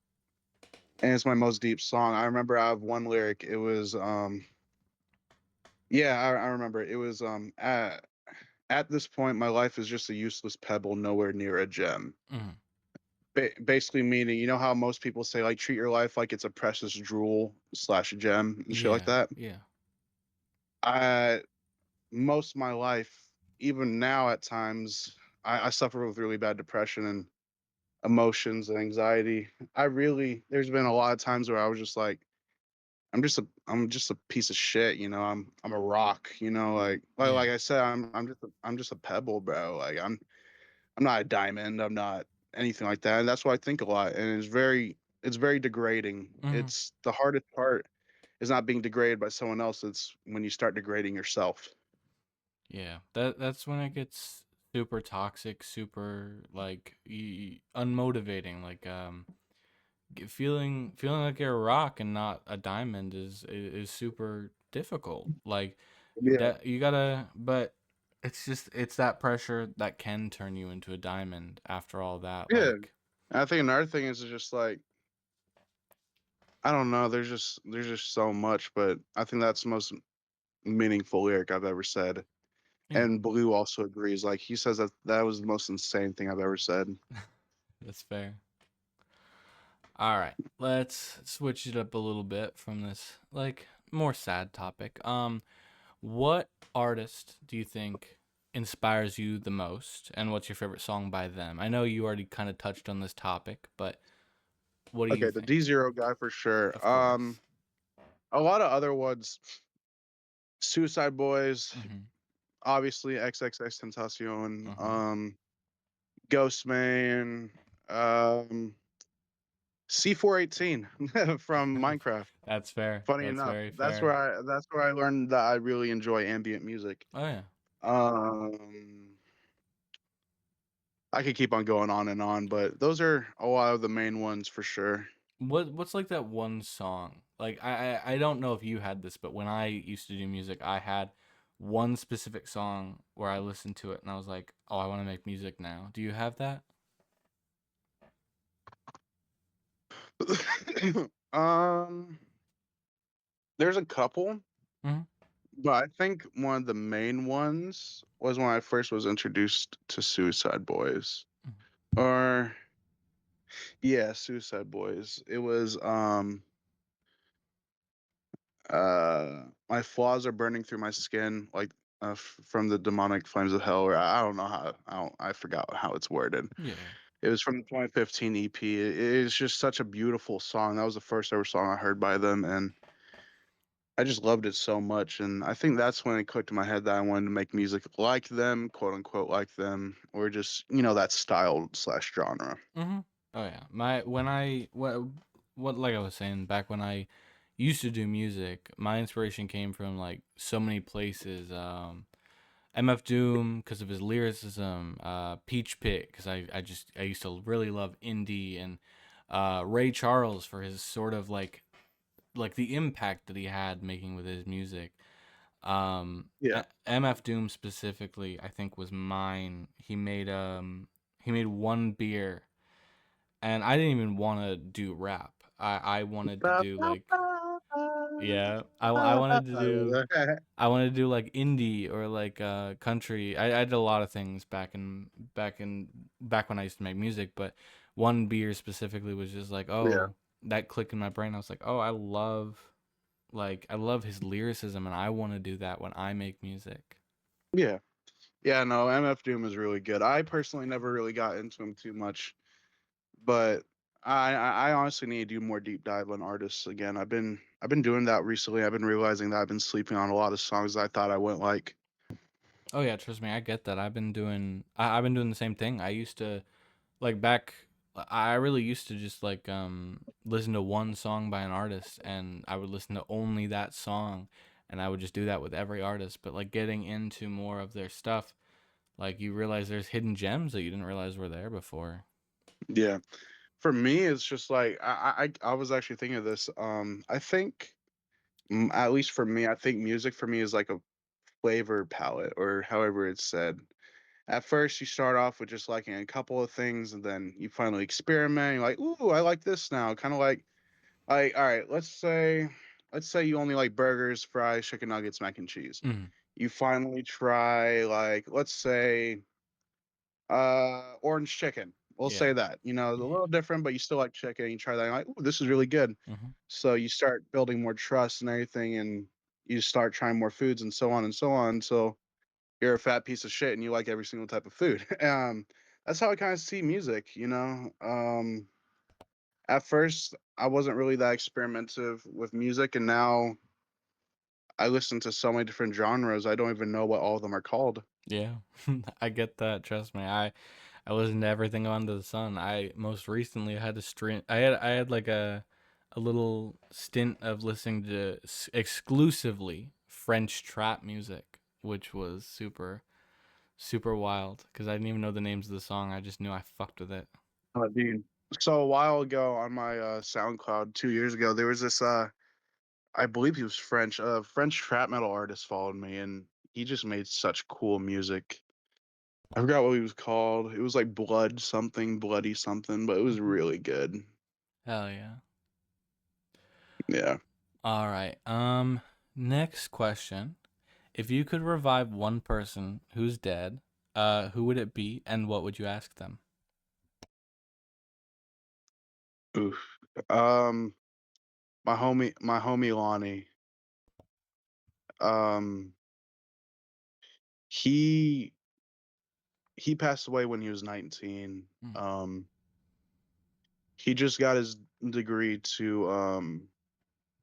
it's my most deep song. I remember I have one lyric. It was yeah, I remember it was at this point my life is just a useless pebble, nowhere near a gem. Mhm. Basically meaning, you know how most people say like treat your life like it's a precious jewel slash gem and shit like Yeah. that. Yeah. I most of my life, even now at times, I suffer with really bad depression and emotions and anxiety. There's been a lot of times where I was just like I'm just a piece of shit, you know. I'm a rock, you know, Yeah. like I said, I'm just a pebble, bro. Like I'm not a diamond, I'm not anything like that. And that's what I think a lot. And it's very degrading. Mhm. It's the hardest part is not being degraded by someone else. It's when you start degrading yourself. Yeah. That's when it gets super toxic, super like unmotivating. Like feeling like you're a rock and not a diamond is super difficult. Like Yeah. that you gotta, but it's that pressure that can turn you into a diamond after all that. Yeah. Like And I think another thing is just like I don't know, there's just so much, but I think that's the most meaningful lyric I've ever said. yeah, And Blue also agrees. Like he says that that was the most insane thing I've ever said. that's fair. All right, let's switch it up a little bit from this like more sad topic. What artist do you think inspires you the most, and what's your favorite song by them? I know you already kind of touched on this topic, but what do you Okay, the think? D0 guy for sure. Of course. A lot of other ones, Suicide Boys, Mhm. obviously XXX Tentacion, Mhm. Ghostman, um, C418 from Minecraft. That's fair. Funny That's enough, very fair. that's where I learned that I really enjoy ambient music. Oh yeah. Um, I could keep on going on and on, but those are a lot of the main ones for sure. What's like that one song? Like I don't know if you had this, but when I used to do music, I had one specific song where I listened to it and I was like, "Oh, I want to make music now." Do you have that? um, there's a couple, Mhm. but I think one of the main ones was when I first was introduced to Suicide Boys. Or yeah, Suicide Boys. It was my flaws are burning through my skin like from the demonic flames of hell, or I don't know how I forgot how it's worded. Yeah. It was from the 2015 EP. It is just such a beautiful song. That was the first ever song I heard by them, and I just loved it so much. And I think that's when it clicked in my head that I wanted to make music like them, quote unquote, like them, or just that style slash genre. Mhm. Oh yeah. My when I what like I was saying back when I used to do music, my inspiration came from like so many places. MF Doom because of his lyricism, Peach Pit because I used to really love indie, and Ray Charles for his sort of like like the impact that he had making with his music. Yeah. MF Doom specifically, I think was mine. He made one beer, and I didn't even want to do rap. I wanted to do like, yeah, I wanted to do like indie or like country. I did a lot of things back when I used to make music, but one beer specifically was just like, Yeah. oh, that clicked in my brain. I was like, oh, I love his lyricism, and I want to do that when I make music. Yeah. Yeah, no, MF Doom is really good. I personally never really got into him too much, but I honestly need to do more deep dive on artists again. I've been doing that recently. I've been realizing that I've been sleeping on a lot of songs I thought I wouldn't like. Oh yeah, trust me, I get that. I've been doing the same thing. I used to like back I really used to just like listen to one song by an artist, and I would listen to only that song, and I would just do that with every artist. But like getting into more of their stuff, like you realize there's hidden gems that you didn't realize were there before. Yeah. For me, it's just like I was actually thinking of this. I think at least for me, I think music for me is like a flavor palette or however it's said. At first, you start off with just liking a couple of things, and then you finally experiment. You're like, "Ooh, I like this now." Kind of like, all right, let's say you only like burgers, fries, chicken nuggets, mac and cheese. Mm. You finally try like, let's say, orange chicken. We'll Yeah. say that. It's a Yeah. little different, but you still like chicken. You try that, and you're like, "Ooh, this is really good." Hmm. So you start building more trust and everything, and you start trying more foods and so on and so on. So you're a fat piece of shit and you like every single type of food. That's how I kind of see music. At first, I wasn't really that experimentative with music, and now I listen to so many different genres. I don't even know what all of them are called. Yeah. I get that. Trust me. I listened to everything under the sun. I most recently had to stream. I had like a little stint of listening to exclusively French trap music, which was super wild because I didn't even know the names of the song. I just knew I fucked with it. Dude. So a while ago on my SoundCloud 2 years ago, there was this I believe he was French, French trap metal artist followed me, and he just made such cool music. I forgot what he was called. It was like Blood something, Bloody something, but it was Mhm. really good. Hell yeah. Yeah. All right. Next question. If you could revive one person who's dead, who would it be and what would you ask them? Oof. Um, my homie Lonnie. Um, he he passed away when he was 19. Mm. He just got his degree to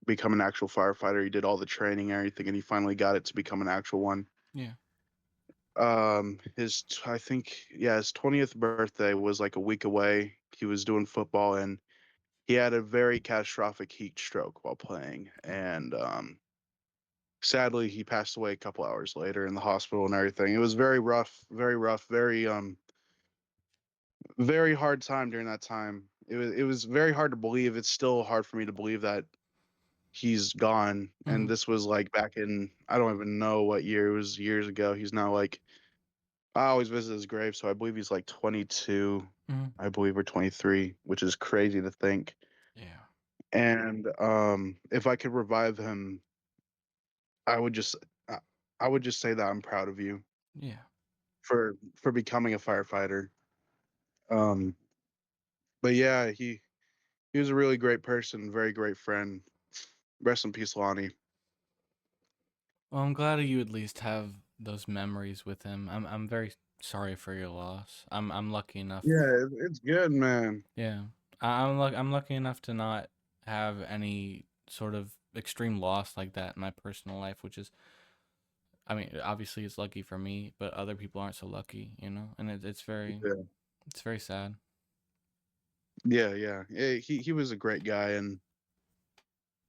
become an actual firefighter. He did all the training and everything, and he finally got it to become an actual one. Yeah. I think, yeah, his 20th birthday was like a week away. He was doing football, and he had a very catastrophic heat stroke while playing, and sadly he passed away a couple hours later in the hospital and everything. It was very rough, very hard time during that time. It was very hard to believe. It's still hard for me to believe that he's gone. And Mm-hmm. this was like back in, I don't even know what year. It was years ago. He's now like, I always visit his grave, so I believe he's like 22, Mm-hmm. I believe, or 23, which is crazy to think. Yeah. And if I could revive him, I would just I I would just say that I'm proud of you Yeah. for becoming a firefighter. Um, but yeah, he was a really great person, very great friend. Rest in peace, Lonnie. Well, I'm glad that you at least have those memories with him. I'm very sorry for your loss. I'm lucky enough. Yeah, it's good, man. Yeah. I'm lucky enough to not have any sort of extreme loss like that in my personal life, which is, I mean, obviously it's lucky for me, but other people aren't so lucky, you know? And Yeah, it's very sad. yeah, yeah. He was a great guy, and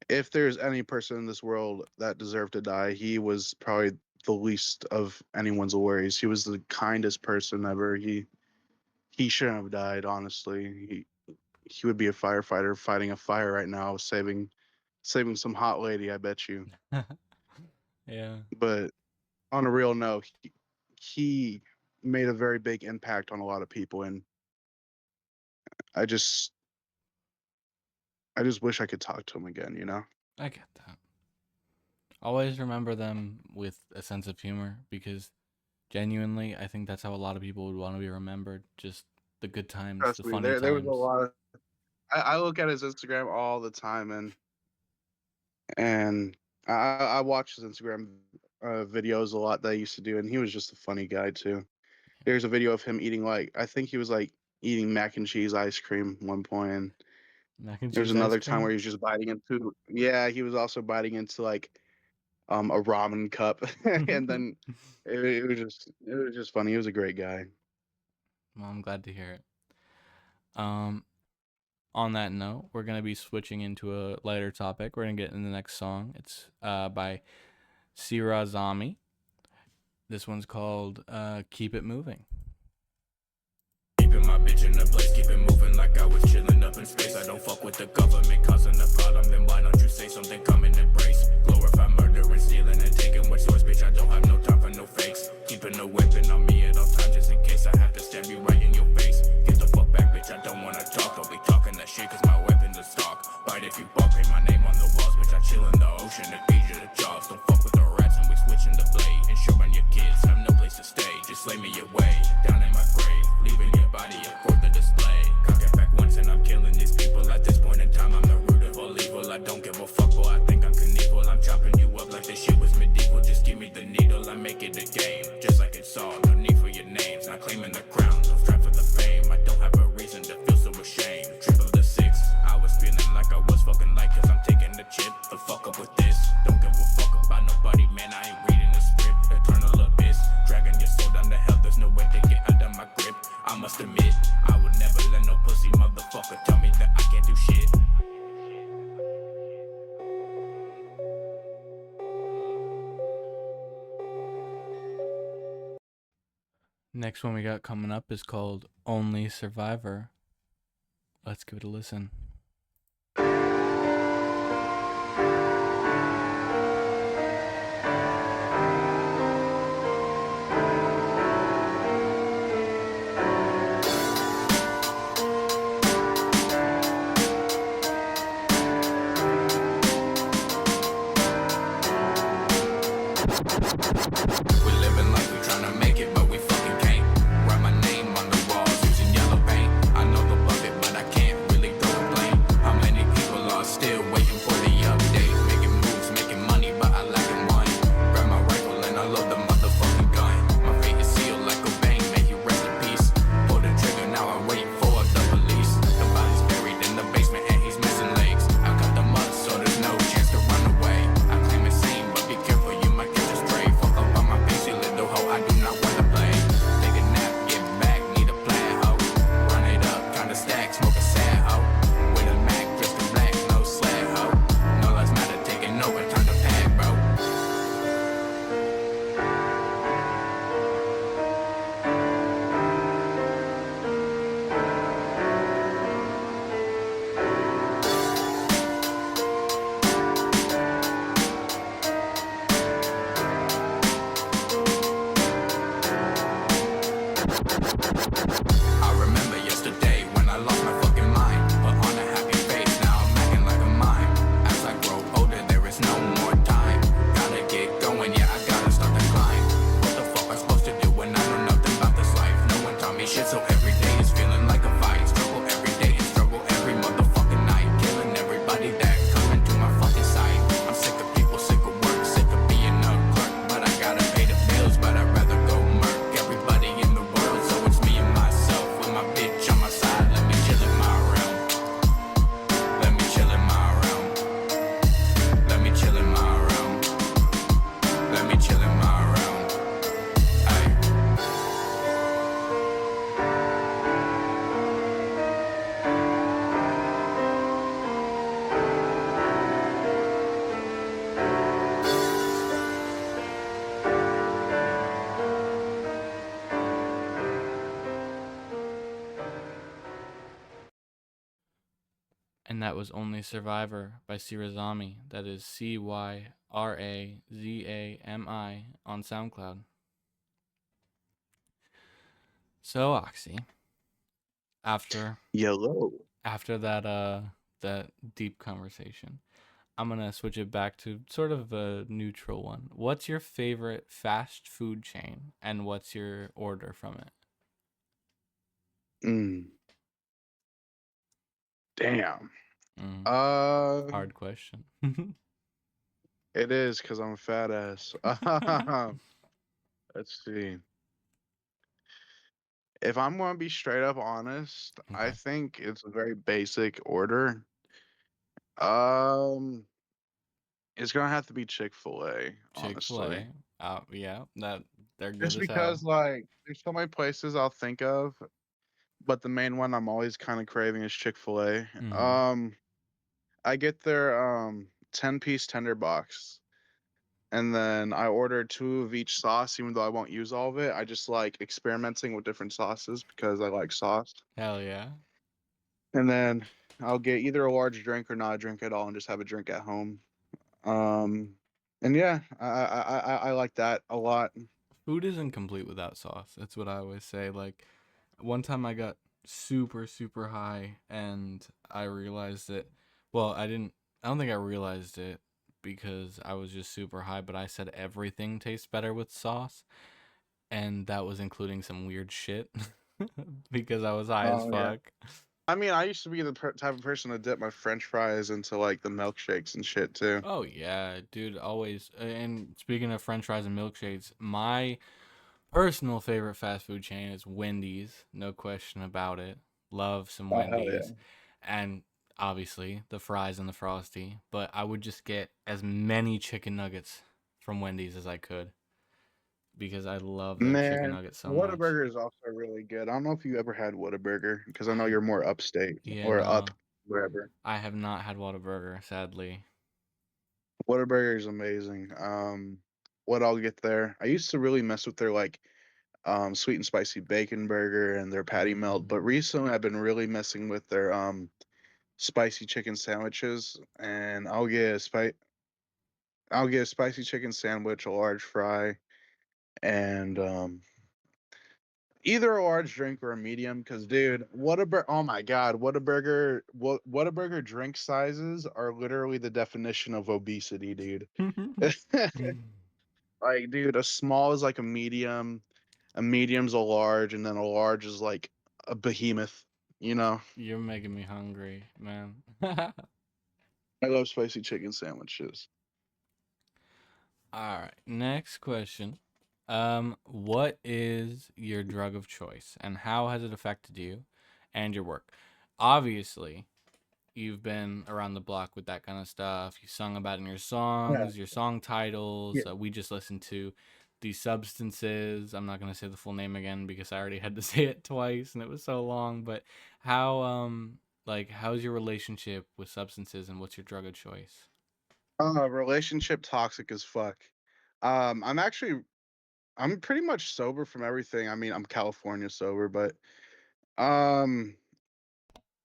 if there's any person in this world that deserved to die, he was probably the least of anyone's worries. He was the kindest person ever. He shouldn't have died, honestly. He would be a firefighter fighting a fire right now, saving some hot lady, I bet you. Yeah. But on a real note, he made a very big impact on a lot of people, and I just I just wish I could talk to him again, you know? I get that. Always remember them with a sense of humor because genuinely, I think that's how a lot of people would want to be remembered. Just the good times, the Trust me, funny there was a times. lot of I look at his Instagram all the time, and I watch his Instagram videos a lot that I used to do, and he was just a funny guy too. There's a video of him eating I think he was like eating mac and cheese ice cream one point, and Mac and there's cheese ice another time where cream. he was just biting into he was also biting into like a ramen cup, and then it was just funny. He was a great guy. Well, I'm glad to hear it. Um, on that note, we're gonna be switching into a lighter topic. We're gonna get in the next song. It's by Cyrazami. This one's called "Keep It Moving." Keeping my bitch in the place, keep it moving like I was chilling up in space. I don't fuck with the government causing a problem. Then why don't you say something, come and embrace? Glorify murder and stealing and taking what's yours, bitch. I don't have no time for no fakes. Keeping a weapon on me at all times just in case I have to stab you right in your face. Get the fuck back, bitch. I don't wanna talk. Don't be talking that shit cause my weapon's a stock. Bite if you buck, paint my name on the walls, bitch. I chill in the ocean and feed you the jaws. Don't fuck with the rats and we switching the blade. Ensure on your kids have no place to stay. Just lay me away, down in my grave, leaving your body for the display. Cock it back once and I'm killing these people. At this point in time, I'm the root of all evil. I don't give a fuck, boy. I think I'm Knievel. I'm chopping you up like this shit was medieval. Just give me the needle, I make it a game. Just like it's all, no need for your names. Not claiming the crown, no strive for the fame. I don't have a reason to feel so ashamed. Triple the 6, I was feeling like I was fucking like cause I'm taking the chip. The fuck up with this. Don't give a fuck about nobody, man. I ain't reading the script. Eternal abyss, dragging your soul down to hell. There's no way to get under my grip. I must admit, I would never let no pussy motherfucker tell me that I can't do shit. Next one we got coming up is called "Only Survivor." Let's give it a listen. We living like we tryna make it, but we fucking can't. Write my name on the walls using yellow paint. I know the bucket, but I can't really throw a blame. that was Only Survivor by Cyrazami. That is Cyrazami on SoundCloud. So Oxy, after Yellow. that deep conversation, I'm gonna switch it back to sort of a neutral one. What's your favorite fast food chain, and what's your order from it? Mm, damn. Mm, Uh, hard question. it is because I'm a fat ass. Let's see. If I'm gonna be straight up honest, I Okay, think it's a very basic order. Um, it's gonna have to be Chick-fil-A, honestly. Chick-fil-A. Yeah, that they're good Just as hell. because like there's so many places I'll think of, but the main one I'm always kind of craving is Chick-fil-A. Mm-hmm. I get their 10-piece tender box. And then I order two of each sauce, even though I won't use all of it. I just like experimenting with different sauces because I like sauce. Hell yeah. And then I'll get either a large drink or not a drink at all, and just have a drink at home. Um, and yeah, I like that a lot. Food isn't complete without sauce. That's what I always say. Like, one time I got super, super high and I realized that, well, I don't think I realized it because I was just super high, but I said everything tastes better with sauce. And that was including some weird shit because I was high as Oh yeah. fuck. I mean, I used to be the type of person to dip my French fries into like the milkshakes and shit too. Oh, yeah, dude, always. And speaking of french fries and milkshakes, my personal favorite fast food chain is Wendy's, no question about it. Love some Oh hell yeah. Wendy's. And obviously the fries and the frosty, but I would just get as many chicken nuggets from Wendy's as I could because I love their chicken Man, nuggets so much. Whataburger is also really good. I don't know if you ever had Whataburger because I know you're more upstate Yeah, or no. up wherever. I have not had Whataburger, sadly. Whataburger is amazing. What I'll get there, I used to really mess with their like sweet and spicy bacon burger and their patty melt, but recently I've been really messing with their spicy chicken sandwiches, and I'll get a spicy chicken sandwich, a large fry, and either a large drink or a medium. Cause dude, oh my god, Whataburger drink sizes are literally the definition of obesity, dude. Like, dude, a small is like a medium's a large, and then a large is like a behemoth. You know, You're making me hungry, man. I love spicy chicken sandwiches. All right, next question. What is your drug of choice and how has it affected you and your work? Obviously, you've been around the block with that kind of stuff. You sung about it in Yeah. your song Yeah. titles. We just listened to These Substances. I'm not going to say the full name again because I already had to say it twice and it was so long, but how how's your relationship with substances and what's your drug of choice? Relationship toxic as fuck. I'm actually I'm pretty much sober from everything. I mean, I'm California sober, but um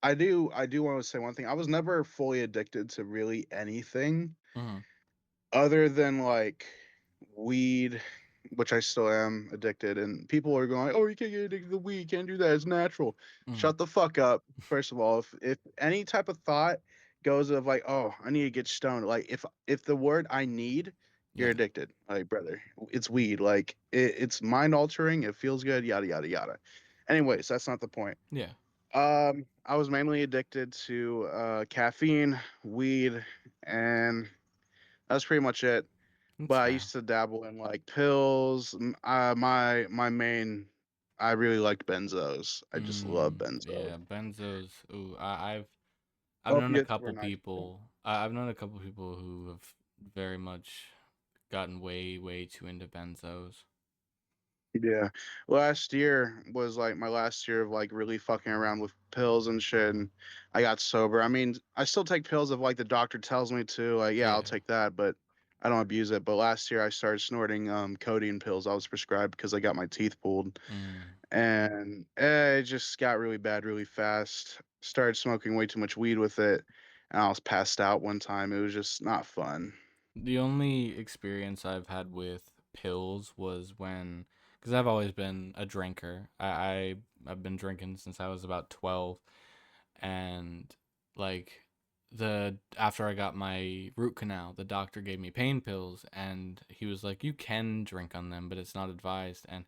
I do want to say one thing. I was never fully addicted to really anything Mhm. other than like weed, which I still am addicted. And people are going, "Oh, you can't get addicted to weed. You can't do that. It's natural." Mhm. Shut the fuck up. First of all, if any type of thought goes of like, "Oh, I need to get stoned," like if the word "I need," you're Yeah. addicted. Like, brother, it's weed. Like it's mind altering. It feels good. Yada yada yada. Anyways, that's not the point. Yeah. I was mainly addicted to caffeine, weed, and that's pretty much it. That's But I fair. used to dabble in like pills. My main, I really liked benzos. I just love benzos. Yeah, benzos. Ooh, I've known a Opiates were couple nice too. people. I've known a couple people who have very much gotten way, way too into benzos. Yeah, last year was like my last year of like really fucking around with pills and shit, and I got sober. I mean, I still take pills if like the doctor tells me to. Like, yeah, I'll Yeah. take that, but I don't abuse it. But last year I started snorting codeine pills I was prescribed because I got my teeth pulled, Mm. and it just got really bad really fast. Started smoking way too much weed with it, and I was passed out one time. It was just not fun. The only experience I've had with pills was when, because I've always been a drinker. I've been drinking since I was about 12, and like the after I got my root canal, the doctor gave me pain pills, and he was like, "You can drink on them, but it's not advised." And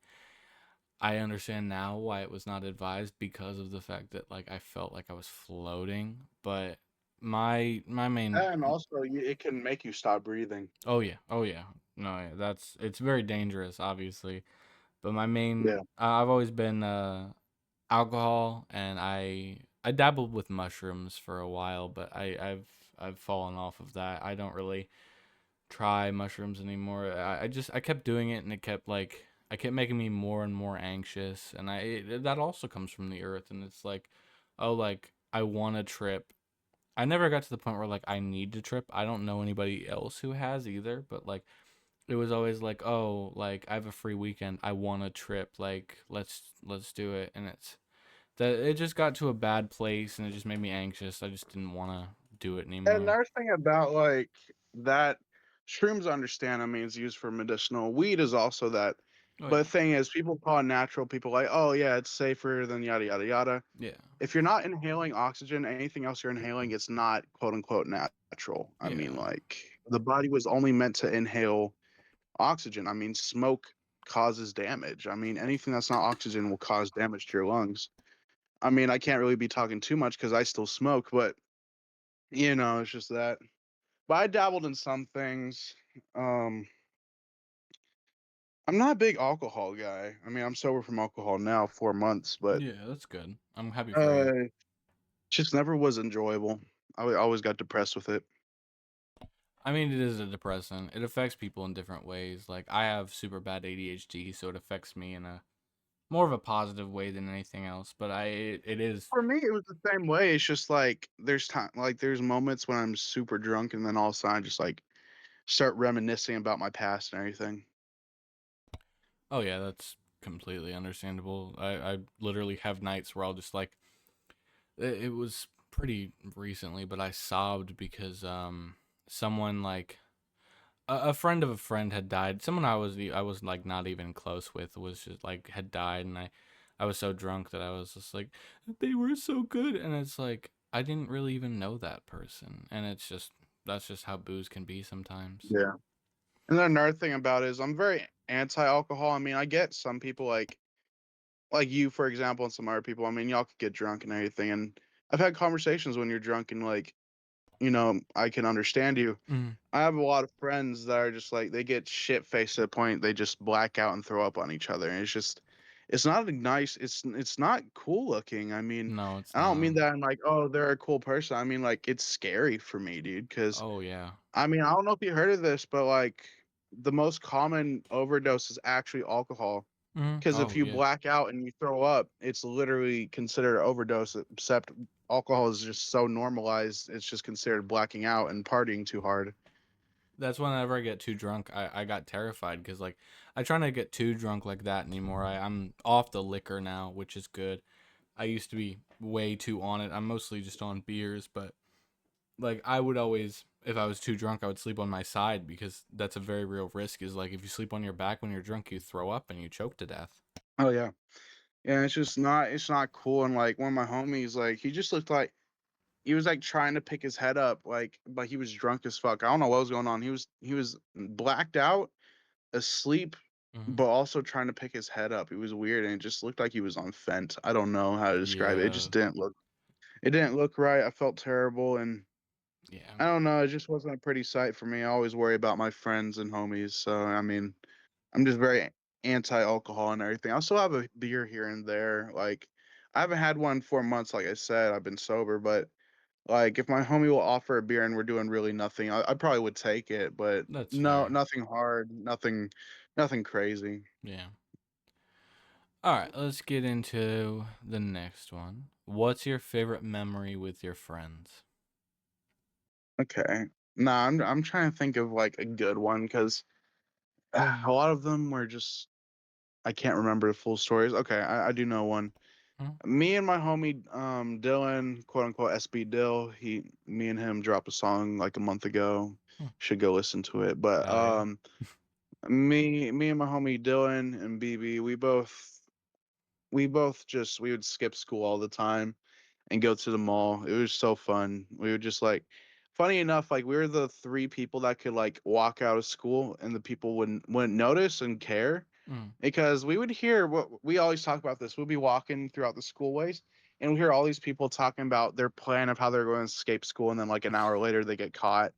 I understand now why it was not advised because of the fact that like I felt like I was floating, but my main And also, it can make you stop breathing. oh yeah, oh yeah. No, yeah, that's it's very dangerous, obviously. But my Yeah. main, I've always been alcohol, and I dabbled with mushrooms for a while, but I've fallen off of that. I don't really try mushrooms anymore. I kept doing it, and it kept like I kept making me more and more anxious, and that also comes from the earth, and it's like, oh, like I want to trip. I never got to the point where like I need to trip. I don't know anybody else who has either, but like it was always like, oh, like I have a free weekend, I want to trip, like let's do it. And it's that it just got to a bad place, and it just made me anxious. I just didn't want to do it And anymore. another thing about like that, shrooms, I understand. I mean, it's used for medicinal. Weed is also that. Oh But yeah, the thing is, people call it natural. People like, oh yeah, it's safer than yada yada yada. yeah, If you're not inhaling oxygen, anything else you're inhaling, it's not quote unquote natural. I mean, yeah. like the body was only meant to inhale oxygen. I mean, smoke causes damage. I mean, anything that's not oxygen will cause damage to your lungs. I mean, I can't really be talking too much because I still smoke, but it's just that. But I dabbled in some things. Um, I'm not a big alcohol guy. I mean, I'm sober from alcohol now, 4 months, but Yeah, that's good. I'm happy for you. uh, just never was enjoyable. Always got depressed with it. I mean, it is a depressant. It affects people in different ways. Like I have super bad ADHD, so it affects me in a more of a positive way than anything else. But it is. For me, it was the same way. It's just like there's moments when I'm super drunk, and then all of a sudden I just like start reminiscing about my past and everything. Oh yeah, that's completely understandable. I literally have nights where I'll just like it was pretty recently, but I sobbed because someone like a friend of a friend had died. Someone I was like not even close with was just like had died, and I was so drunk that I was just like they were so good, and it's like I didn't really even know that person, and it's just that's just how booze can be sometimes. Yeah. And then another thing about it is I'm very anti-alcohol. I mean, I get some people like you, for example, and some other people. I mean, y'all could get drunk and everything. And I've had conversations when you're drunk and like, I can understand you. Mm. I have a lot of friends that are just like they get shit faced to the point they just black out and throw up on each other. And it's not a nice it's not cool looking. I mean, No, it's I don't not. mean that in like, oh, they're a cool person. I mean like it's scary for me, dude, because Oh yeah. I mean, I don't know if you heard of this, but like the most common overdose is actually alcohol. Mm. Because if Oh you yeah. black out and you throw up, it's literally considered an overdose, except alcohol is just so normalized, it's just considered blacking out and partying too hard. That's whenever I get too drunk, I got terrified because like I try not to get too drunk like that anymore. I'm off the liquor now, which is good. I used to be way too on it. I'm mostly just on beers, but like I would always, if I was too drunk, I would sleep on my side because that's a very real risk. Is like if you sleep on your back when you're drunk, you throw up and you choke to death. Oh yeah. Yeah, it's not cool. And like one of my homies, like he just looked like he was like trying to pick his head up, like but he was drunk as fuck. I don't know what was going on. He was blacked out, asleep, Hmm. but also trying to pick his head up. It was weird and it just looked like he was on fent. I don't know how to describe it. It Yeah, just didn't look right. I felt terrible and yeah, I don't know, it just wasn't a pretty sight for me. I always worry about my friends and homies. So I mean, I'm just very anti-alcohol and everything. I still have a beer here and there. Like I haven't had one in 4 months, like I said. I've been sober, but like if my homie will offer a beer and we're doing really nothing, I probably would take it. But that's no, fair. nothing hard, nothing crazy. Yeah. All right, let's get into the next one. What's your favorite memory with your friends? Okay. Nah, I'm trying to think of like a good one because a lot of them were just I can't remember the full stories. Okay, I do know one. Me and my homie Dylan, quote unquote SB Dill, me and him dropped a song like a month ago. Hmm. Should go listen to it. But Hell yeah. me and my homie Dylan and BB, we both just we would skip school all the time and go to the mall. It was so fun. We would just like funny enough, like we were the three people that could like walk out of school and the people wouldn't notice and care Mm. because we would hear what we always talk about this. We'll be walking throughout the schoolways and we hear all these people talking about their plan of how they're going to escape school and then like an hour later they get caught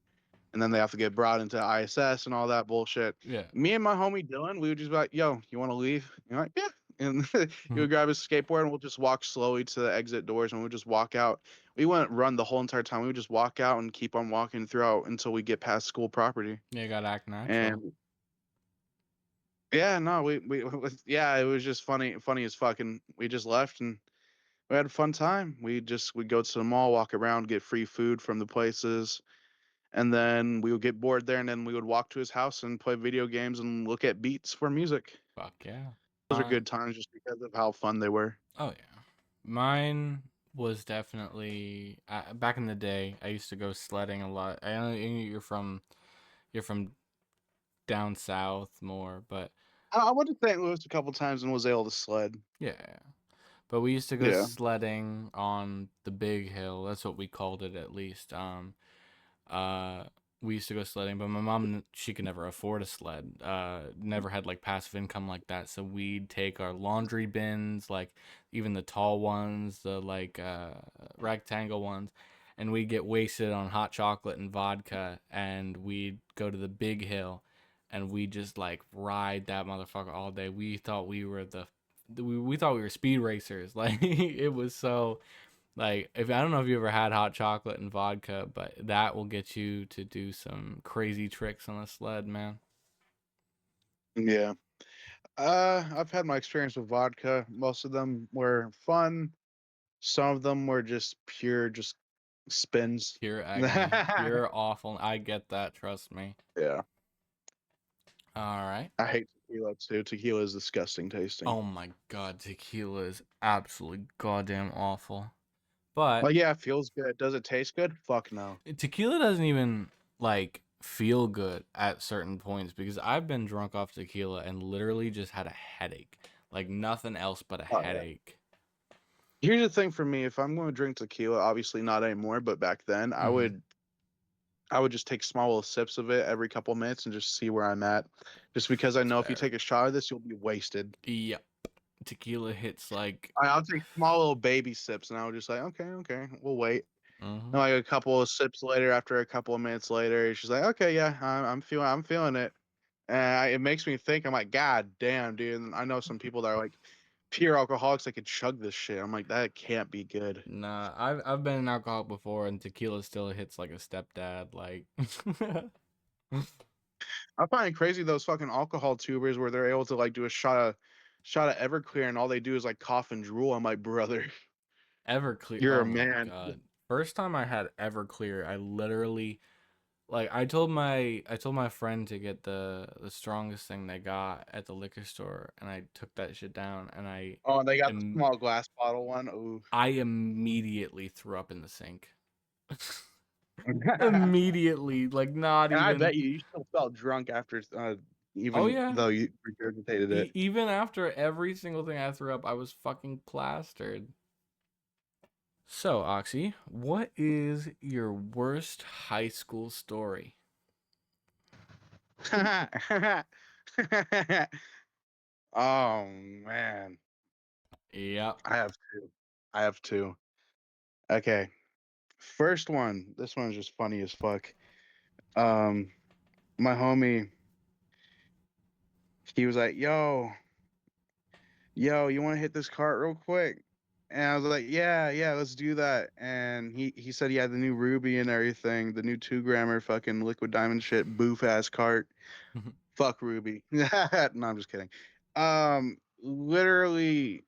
and then they have to get brought into ISS and all that bullshit. Yeah. Me and my homie Dylan, we would just be like, "Yo, you want to leave?" You're like, "Yeah." And he Mhm. would grab his skateboard and we'll just walk slowly to the exit doors and we'll just walk out. We wouldn't run the whole entire time. We would just walk out and keep on walking throughout until we get past school property. Yeah, you gotta act natural. And yeah, no, yeah, it was just funny as fuck. And we just left and we had a fun time. We'd go to the mall, walk around, get free food from the places and then we would get bored there and then we would walk to his house and play video games and look at beats for music. Fuck yeah. Those are good times just because of how fun they were. Oh yeah. Mine was definitely back in the day. I used to go sledding a lot. I know you're from down south more, but I went to St. Louis a couple times and was able to sled. yeah. But we used to go Yeah. sledding on the big hill. That's what we called it at least. Uh we used to go sledding, but my mom, she could never afford a sled. Never had like passive income like that, so we'd take our laundry bins, like even the tall ones, the like rectangle ones, and we'd get wasted on hot chocolate and vodka, and we'd go to the big hill and we just like ride that motherfucker all day. We thought we were we thought we were speed racers. Like it was so like, if I don't know if you ever had hot chocolate and vodka, but that will get you to do some crazy tricks on a sled, man. Yeah. I've had my experience with vodka. Most of them were fun. Some of them were just pure just spins. Pure agony, pure awful. I get that, trust me. Yeah. All right. I hate tequila too. Tequila is disgusting tasting. Oh my god, tequila is absolutely goddamn awful. But Like, yeah, it feels good. Does it taste good? Fuck no. tequila doesn't even like feel good at certain points because I've been drunk off tequila and literally just had a headache. Like nothing else but a Oh, yeah. headache. Here's the thing for me, if I'm going to drink tequila, obviously not anymore, but back then Mhm. I would just take small little sips of it every couple minutes and just see where I'm at. Just because I That's know if you fair. take a shot of this, you'll be wasted. Yep. Tequila hits like I'll take small little baby sips and I would just like, okay, we'll wait. And like a couple of sips later, after a couple of minutes later, she's like, okay, yeah, I'm feeling it. And it makes me think, I'm like, God damn, dude. And I know some people that are like pure alcoholics that could chug this shit. I'm like, that can't be good. Nah, I've been an alcoholic before and tequila still hits like a stepdad, like I find it crazy those fucking alcohol tubers where they're able to like do a shot of Everclear and all they do is like cough and drool. I'm like, brother, Everclear. you're Oh a my man. god. First time I had Everclear, I literally like I told my friend to get the strongest thing they got at the liquor store and I took that shit down and Oh, and they got the im- small glass bottle one. Ooh. I immediately threw up in the sink. And Immediately, like not I even. bet you still felt drunk after, Oh even yeah. though you regurgitated it. Even after every single thing I threw up, I was fucking plastered. So, Oxy, what is your worst high school story? Oh man, Yep. I have two. I have two. Okay, first one. This one's just funny as fuck. Um, my homie, he was like, yo, you want to hit this cart real quick? And I was like, yeah, let's do that. And he said he had the new Ruby and everything, the new 2 grammer fucking liquid diamond shit, boof ass cart. Fuck Ruby. No, I'm just kidding. Literally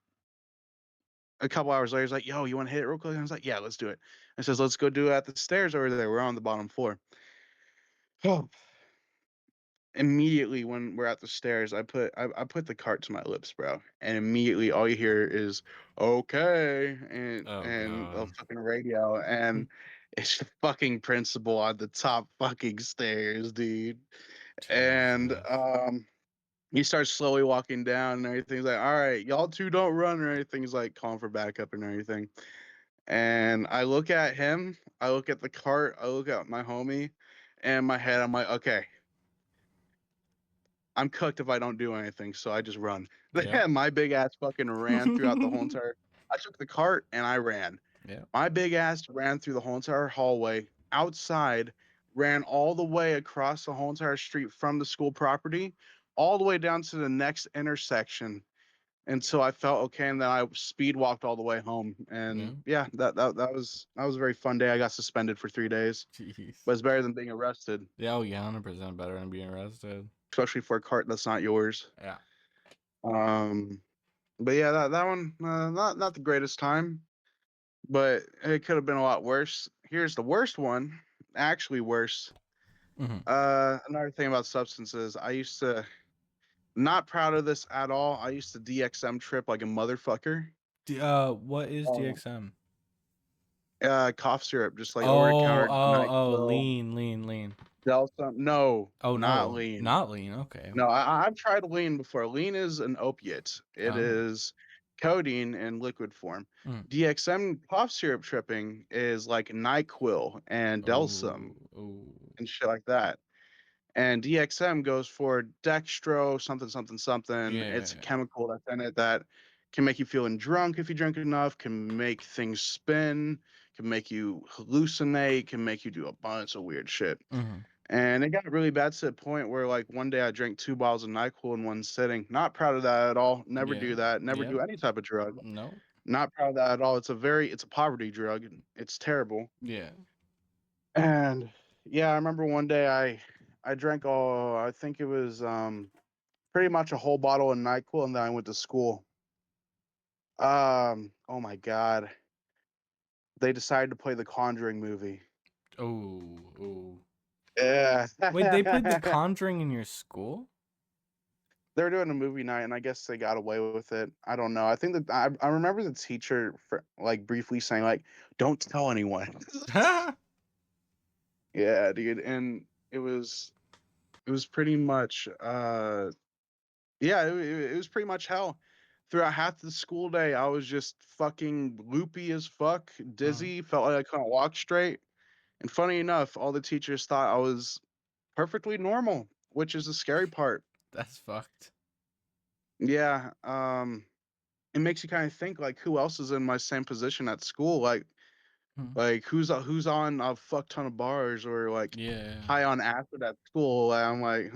a couple hours later, he's like, yo, you want to hit it real quick? And I was like, yeah, let's do it. I says, let's go do it at the stairs over there. We're on the bottom floor. Oh. immediately when we're at the stairs, I put the cart to my lips, bro, and immediately all you hear is okay Oh and a god. fucking radio, and it's the fucking principal on the top fucking stairs, dude. And Jesus. he starts slowly walking down and everything. He's like, all right, y'all two don't run or anything. He's like calling for backup and everything. And I look at him, I look at the cart, I look at my homie, and in my head, I'm like, okay, I'm cooked if I don't do anything, so I just run. Yep. My big ass fucking ran throughout the whole entire. I took the cart and I ran. Yep. My big ass ran through the whole entire hallway, outside, ran all the way across the whole entire street from the school property, all the way down to the next intersection until I felt okay, and then I speed walked all the way home. Yeah. And yeah, that was a very fun day. I got suspended for 3 days, Jeez. but it's better than being arrested, Yeah, oh yeah, 100% better than being arrested. especially for a cart that's not yours. Yeah. Um, but yeah, that one not the greatest time, but it could have been a lot worse. Here's the worst one, actually worse. Mm-hmm. Another thing about substances, I used to not proud of this at all. I used to DXM trip like a motherfucker. What is Oh. DXM? Cough syrup, just like over the Oh, counter NyQuil, lean. Delta. No, Oh not no, lean. not lean. Okay. No, I've tried lean before. Lean is an opiate. It Oh. is codeine in liquid form. Mm. DXM cough syrup tripping is like NyQuil and Delsum Oh. and shit like that. And DXM goes for dextro something. Yeah. It's a chemical that's in it that can make you feeling drunk if you drink enough, can make things spin, can make you hallucinate, can make you do a bunch of weird shit. Mm-hmm. And it got really bad to the point where like one day I drank 2 bottles of NyQuil in one sitting. Not proud of that at all. Never Yeah. do that. Never Yep. do any type of drug. No. Not proud of that at all. It's a poverty drug. It's terrible. Yeah. And yeah, I remember one day I drank I think it was pretty much a whole bottle of NyQuil, and then I went to school. Oh my god. They decided to play the Conjuring movie. Oh. Yeah. Wait, they played The Conjuring in your school? They're doing a movie night, and I guess they got away with it. I don't know. I think that I remember the teacher like briefly saying like, "Don't tell anyone." Yeah, dude, and it was pretty much yeah, it was pretty much hell. Throughout half the school day, I was just fucking loopy as fuck, dizzy, felt like I couldn't walk straight. And funny enough, all the teachers thought I was perfectly normal, which is the scary part. That's fucked. Yeah, it makes you kind of think like who else is in my same position at school? Like who's on a fuck ton of bars or like Yeah. high on acid at school? I'm like,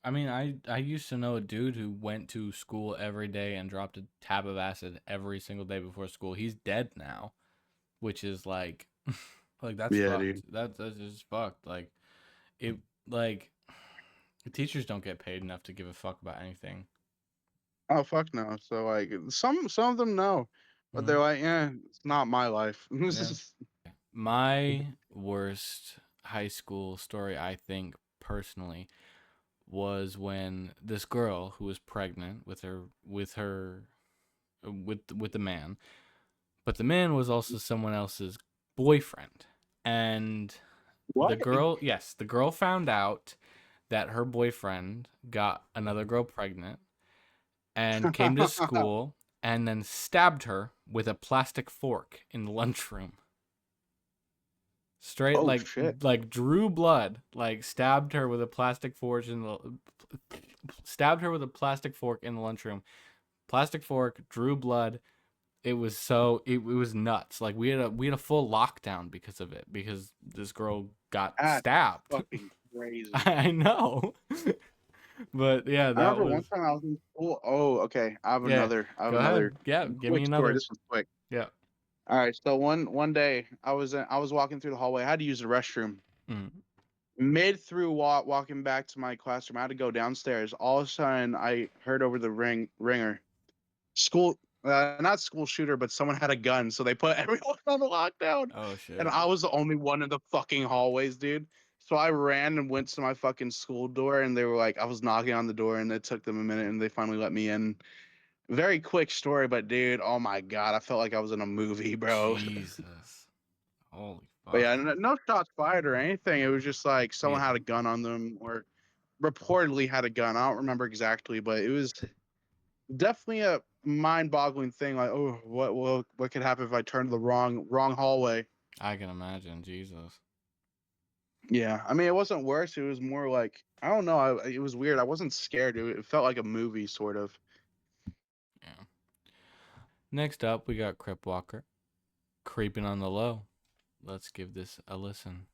I mean, I used to know a dude who went to school every day and dropped a tab of acid every single day before school. He's dead now, which is like, like that's yeah, fucked. dude. That's just fucked. Like, it like teachers don't get paid enough to give a fuck about anything. Oh fuck no. So like some of them know, but they're like, yeah, it's not my life. Yeah. My worst high school story, I think personally, was when this girl who was pregnant with the man, but the man was also someone else's boyfriend, and What? the girl found out that her boyfriend got another girl pregnant and came to school and then stabbed her with a plastic fork in the lunchroom. Straight Oh, shit. like drew blood, like stabbed her with a plastic fork in the lunchroom. Plastic fork, drew blood. It was nuts. Like we had a full lockdown because of it, because this girl got That's stabbed. fucking crazy. I know. But yeah, I that remember was one time I was in school. Oh, okay. I have another. Go ahead. Yeah, give me quick another. story. This one's quick. Yeah. All right. So one day I was walking through the hallway. I had to use the restroom. Mm. Mid through walking back to my classroom, I had to go downstairs. All of a sudden, I heard over the ringer, school, not school shooter, but someone had a gun, so they put everyone on the lockdown. Oh shit. And I was the only one in the fucking hallways, dude. So I ran and went to my fucking school door, and they were like, I was knocking on the door, and it took them a minute, and they finally let me in. Very quick story, but dude, oh my god, I felt like I was in a movie, bro. Jesus. Holy But fuck. yeah, no shots fired or anything. It was just like someone Yeah. had a gun on them, or reportedly had a gun. I don't remember exactly, but it was definitely a mind-boggling thing. Like, oh, what could happen if I turned the wrong hallway? I can imagine. Jesus. Yeah, I mean, it wasn't worse. It was more like I don't know. It was weird. I wasn't scared. It felt like a movie, sort of. Yeah. Next up, we got Cryptwxlkr. Creeping on the low. Let's give this a listen.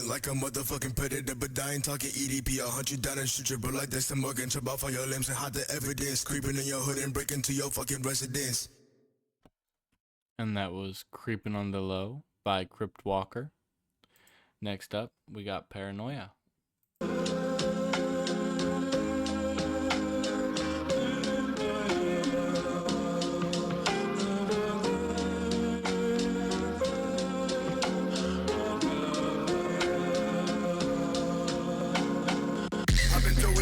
Like a motherfucking predator, but I ain't talking EDP. I'll hunt you down and shoot your bro like that's the mug and chop off all your limbs and hide the evidence. Creeping in your hood and break into your fucking residence. And that was Creeping on the Low by Cryptwxlkr. Next up, we got Paranoia.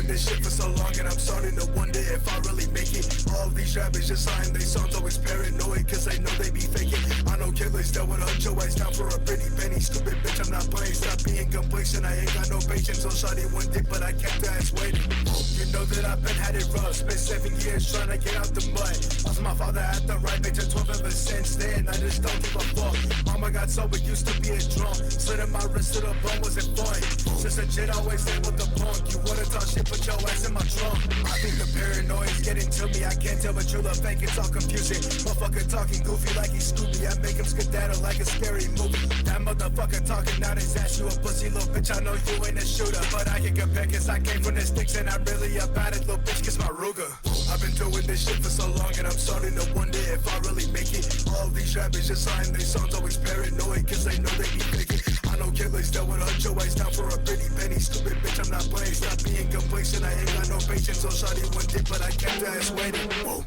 This shit for so long and I'm starting to wonder if I really make it. All these rappers just lying, they songs always paranoid cause they know they be faking. I know killers that would hunt your ass down for a pretty penny. Stupid bitch, I'm not playing, stop being complacent. I ain't got no patience, so shawty one dick but I kept her ass waiting. You know that I've been had it rough, spent 7 years trying to get out the mud. Lost my father at the right age at 12 ever since then, I just don't give a fuck. Mama got sober, used to be a drunk, slitting my wrist to the bone wasn't fun. Just a jit always there with the punk, you wanna talk shit but your ass in my trunk. I think the paranoia's getting to me. I can't tell but you look fake, it's all confusing. Motherfucker talking goofy like he's Scooby. I make him skedaddle like a scary movie. That motherfucker talking out his ass. You a pussy little bitch, I know you ain't a shooter, but I can compare cause I came from the sticks and I'm really about it. Little bitch, kiss my Ruger. I've been doing this shit for so long and I'm starting to wonder if I really make it. All these rappers just lying, they songs always paranoid cause they know they be faking. I know killers that would hunt your ass down for a pretty penny. Stupid bitch, I'm not playing, stop being complacent. I ain't got no patience, so shawty one dick, but I kept her ass waiting. Whoa.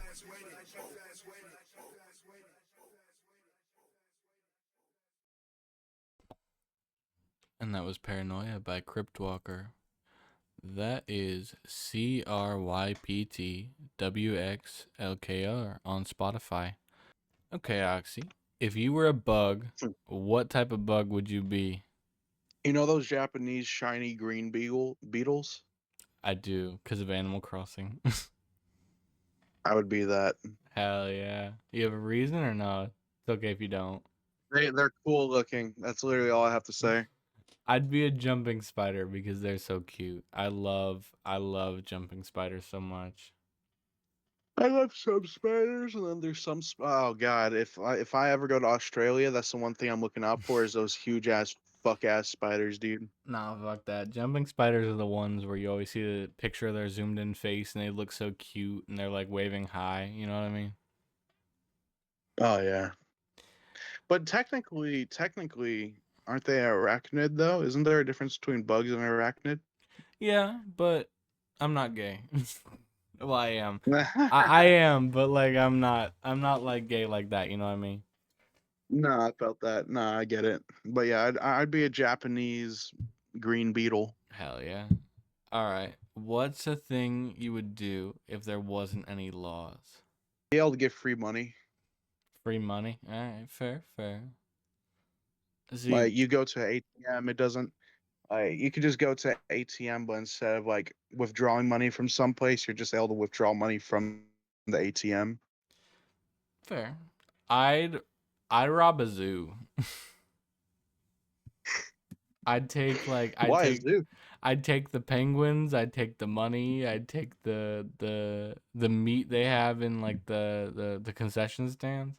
And that was Paranoia by Cryptwxlkr. That is Cryptwxlkr on Spotify. Okay, Oxy. If you were a bug, what type of bug would you be? You know those Japanese shiny green beetles? I do, because of Animal Crossing. I would be that. Hell yeah. You have a reason or not? It's okay if you don't. They're cool looking. That's literally all I have to say. I'd be a jumping spider because they're so cute. I love jumping spiders so much. I love some spiders, and then there's oh god, if I ever go to Australia, that's the one thing I'm looking out for is those huge ass fuck ass spiders, dude. Nah, fuck that. Jumping spiders are the ones where you always see the picture of their zoomed in face and they look so cute and they're like waving high. You know what I mean? Oh yeah. But technically, aren't they arachnid though? Isn't there a difference between bugs and arachnid? Yeah, but I'm not gay. Well, I am. I am, but like I'm not. I'm not like gay like that. You know what I mean? No, I felt that. No, I get it. But yeah, I'd be a Japanese green beetle. Hell yeah. All right. What's a thing you would do if there wasn't any laws? Be able to get free money. Free money. All right. Fair. Fair. See. Like you go to ATM, it doesn't. Like you could just go to ATM, but instead of like withdrawing money from someplace, you're just able to withdraw money from the ATM. Fair. I'd. I'd rob a zoo. I'd take like. I'd Why is take. it? I'd take the penguins. I'd take the money. I'd take the meat they have in like the concession stands.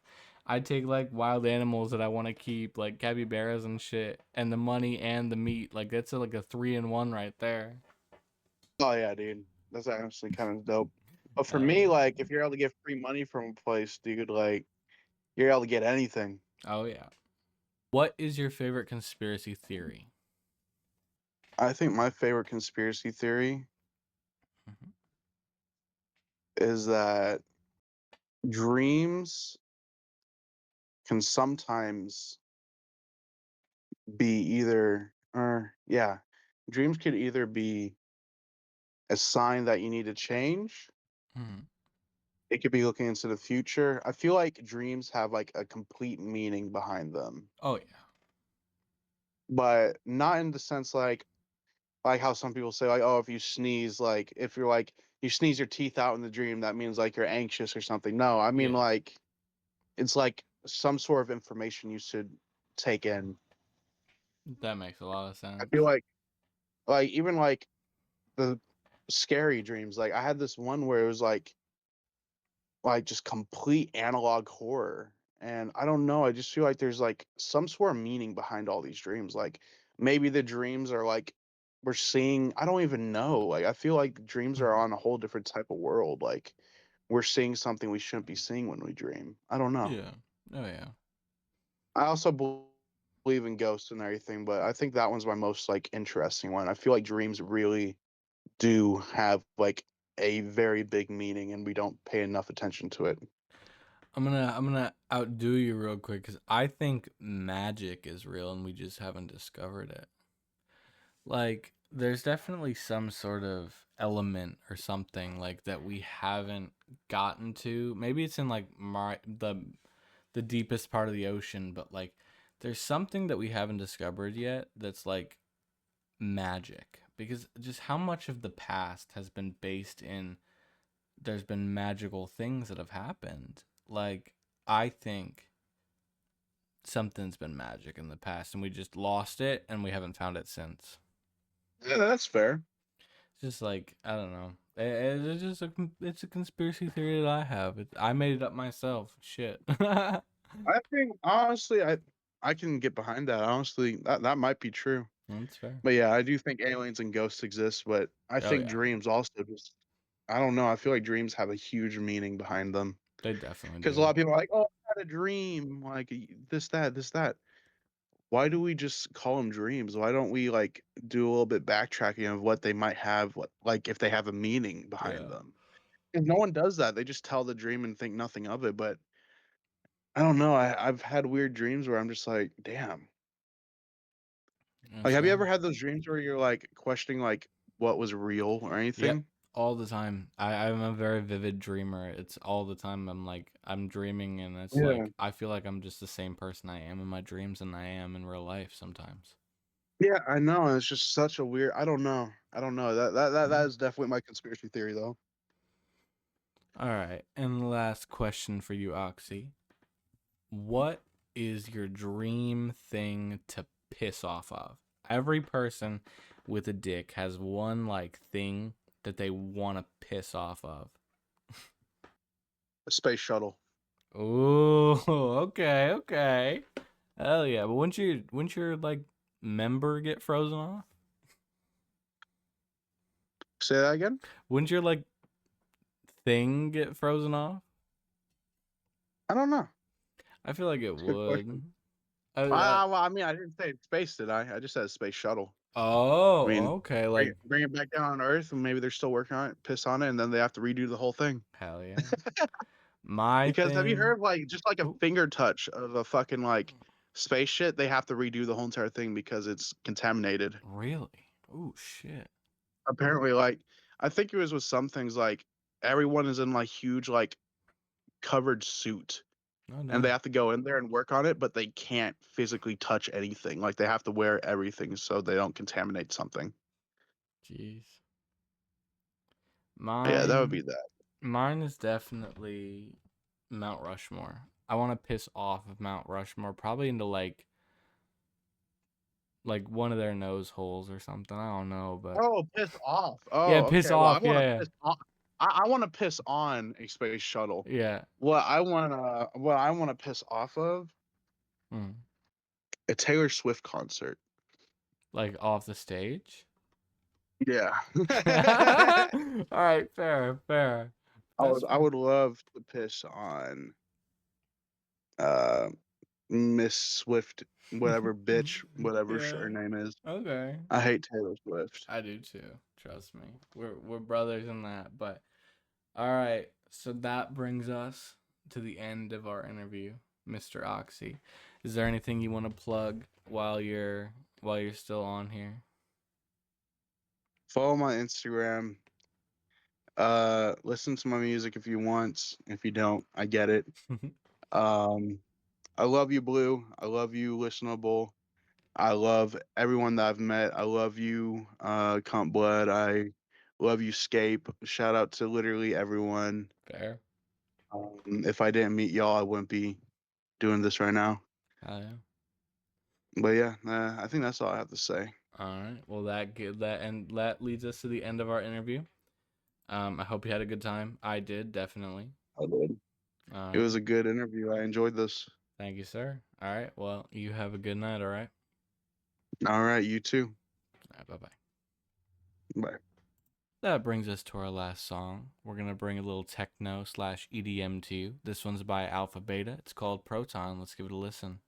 I'd take like wild animals that I want to keep, like capybaras and shit, and the money and the meat. Like that's like a 3-in-1 right there. Oh yeah, dude. That's actually kind of dope. But for Oh me, yeah. like if you're able to get free money from a place, dude, like you're able to get anything. Oh yeah. What is your favorite conspiracy theory? I think my favorite conspiracy theory Mhm. is that dreams can sometimes be either or yeah, dreams could either be a sign that you need to change. Mhm. It could be looking into the future. I feel like dreams have like a complete meaning behind them, Oh yeah. but not in the sense like how some people say like, oh, if you sneeze, like if you're like you sneeze your teeth out in the dream, that means like you're anxious or something. No, I mean Yeah. like it's like some sort of information you should take in. That makes a lot of I sense. feel like even like the scary dreams. Like I had this one where it was like just complete analog horror. And I don't know, I just feel like there's like some sort of meaning behind all these dreams. Like maybe the dreams are like we're seeing, I don't even know. Like I feel like dreams are Mhm. on a whole different type of world. Like we're seeing something we shouldn't be seeing when we dream. I don't know. Yeah. Oh yeah. I also believe in ghosts and everything, but I think that one's my most like interesting one. I feel like dreams really do have like a very big meaning and we don't pay enough attention to it. I'm gonna outdo you real quick because I think magic is real and we just haven't discovered it. Like, there's definitely some sort of element or something like that we haven't gotten to. Maybe it's in like the deepest part of the ocean, but like there's something that we haven't discovered yet that's like magic because just how much of the past has been based in there's been magical things that have happened. Like I think something's been magic in the past and we just lost it and we haven't found it since. Yeah, that's fair. Just like I don't know. It's just it's a conspiracy theory that I have. I made it up myself. Shit. That's I think honestly, I can get behind that. Honestly, that might be true. fair. But yeah, I do think aliens and ghosts exist. But I Oh think yeah, dreams also just, I don't know. I feel like dreams have a huge meaning behind them. they definitely Because a do. lot of people are like, "Oh, I had a dream, like this, that, this, that." Why do we just call them dreams? Why don't we like do a little bit backtracking of what they might have, what like if they have a meaning behind Yeah, them? And no one does that. They just tell the dream and think nothing of it. But I don't know. I've had weird dreams where I'm just like, damn. Like, that's have you fair. ever had those dreams where you're like questioning like what was real or Yep, anything? all the time. I'm a very vivid dreamer. It's all the time. I'm dreaming, and it's Yeah. like I feel like I'm just the same person I am in my dreams than I am in real life sometimes. Yeah, I know. And it's just such a weird. I don't know. I don't know. That Mhm. is definitely my conspiracy theory though. All right, and the last question for you, Oxy. What is your dream thing to piss off of? Every person with a dick has one like thing that they want to piss off of. A space shuttle. Oh, okay, okay. Hell yeah. But wouldn't your like member get frozen off? Say that again. Wouldn't your like thing get frozen off? I don't know. I feel like it Good would. question. I- Well, I mean, I didn't say space, did I? I just said space shuttle. oh, I mean, okay. Like bring it back down on Earth, and maybe they're still working on it, piss on it, and then they have to redo the whole thing. hell yeah. My Because thing. have you heard like just like a Ooh. finger touch of a fucking like space shit? They have to redo the whole entire thing because it's contaminated. Really? Oh shit. Apparently, like I think it was with some things like everyone is in like huge like covered suit, Oh and they no. have to go in there and work on it, but they can't physically touch anything. Like they have to wear everything so they don't contaminate something. Jeez. Yeah, that would be Mine. that. Mine is definitely Mount Rushmore. I want to piss off of Mount Rushmore, probably into like one of their nose holes or something. I don't know, but Oh, piss off. Oh, yeah, piss okay. Well, I off. want to Yeah, piss off. I want to piss on a space shuttle. yeah. What I want to piss off of Mm. a Taylor Swift concert. Like off the stage. Yeah. All right, fair, fair. I That's I would love to piss on uh Miss Swift, whatever bitch, whatever her yeah. name is. Okay. I hate Taylor Swift. I do too. Trust me. We're brothers in that. But all right. So that brings us to the end of our interview, Mr. Oxy. Is there anything you want to plug while you're still on here? Follow my Instagram. Listen to my music if you want. If you don't, I get it. I love you, Blue. I love you, Listenable. I love everyone that I've met. I love you, Cunt Blood. I love you, Scape. Shout out to literally everyone. Fair. If I didn't meet y'all, I wouldn't be doing this right now. Oh yeah. But yeah, I think that's all I have to say. All right. Well, that leads us to the end of our interview. I hope you had a good time. I did, definitely. I did. All It was right. a good interview. I enjoyed this. Thank you, sir. All right. Well, you have a good night. All right. All right, you too. All right. Bye-bye. Bye. That brings us to our last song. We're going to bring a little techno/EDM to you. This one's by Alpha Beta. It's called Proton. Let's give it a listen.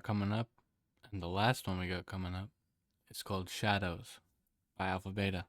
coming up, and the last one we got coming up, is called Shadows by Alpha Beta.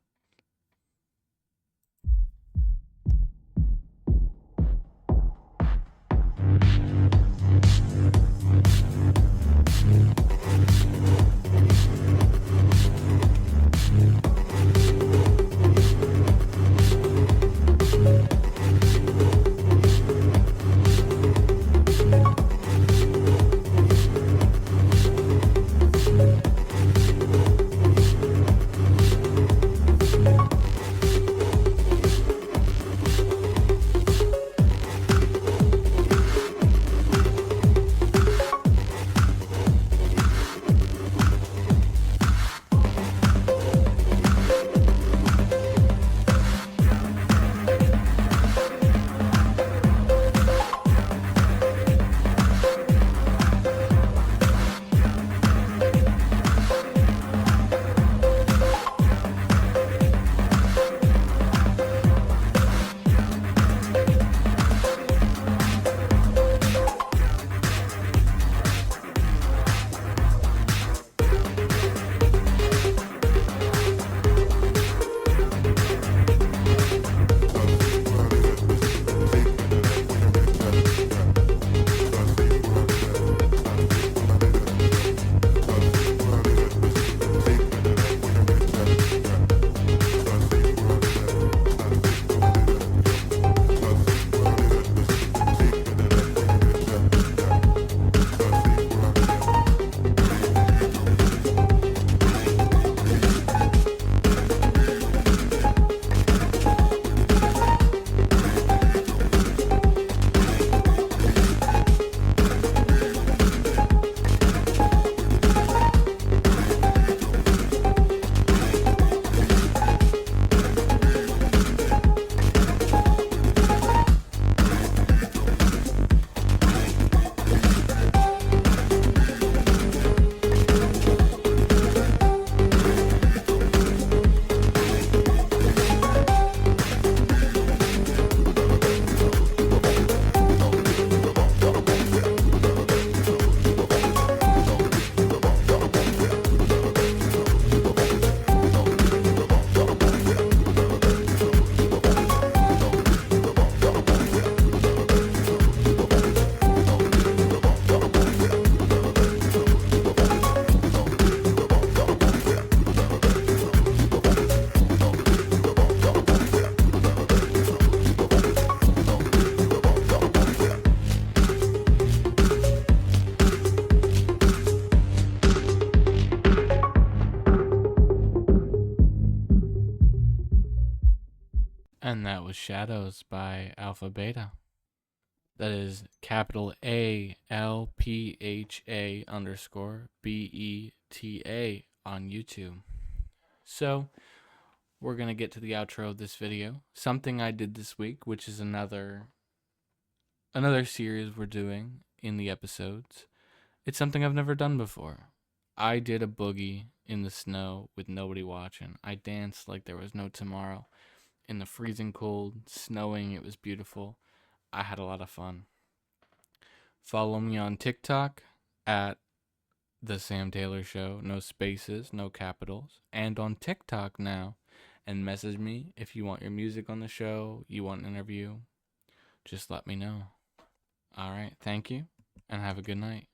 And that was Shadows by Alpha Beta. That is capital ALPHA_BETA on YouTube. So, we're going to get to the outro of this video. Something I did this week, which is another series we're doing in the episodes. It's something I've never done before. I did a boogie in the snow with nobody watching. I danced like there was no tomorrow. In the freezing cold, snowing, it was beautiful. I had a lot of fun. Follow me on TikTok at TheSamTaylorShow, no spaces, no capitals, and on TikTok now. And message me if you want your music on the show, you want an interview. Just let me know. Alright, thank you, and have a good night.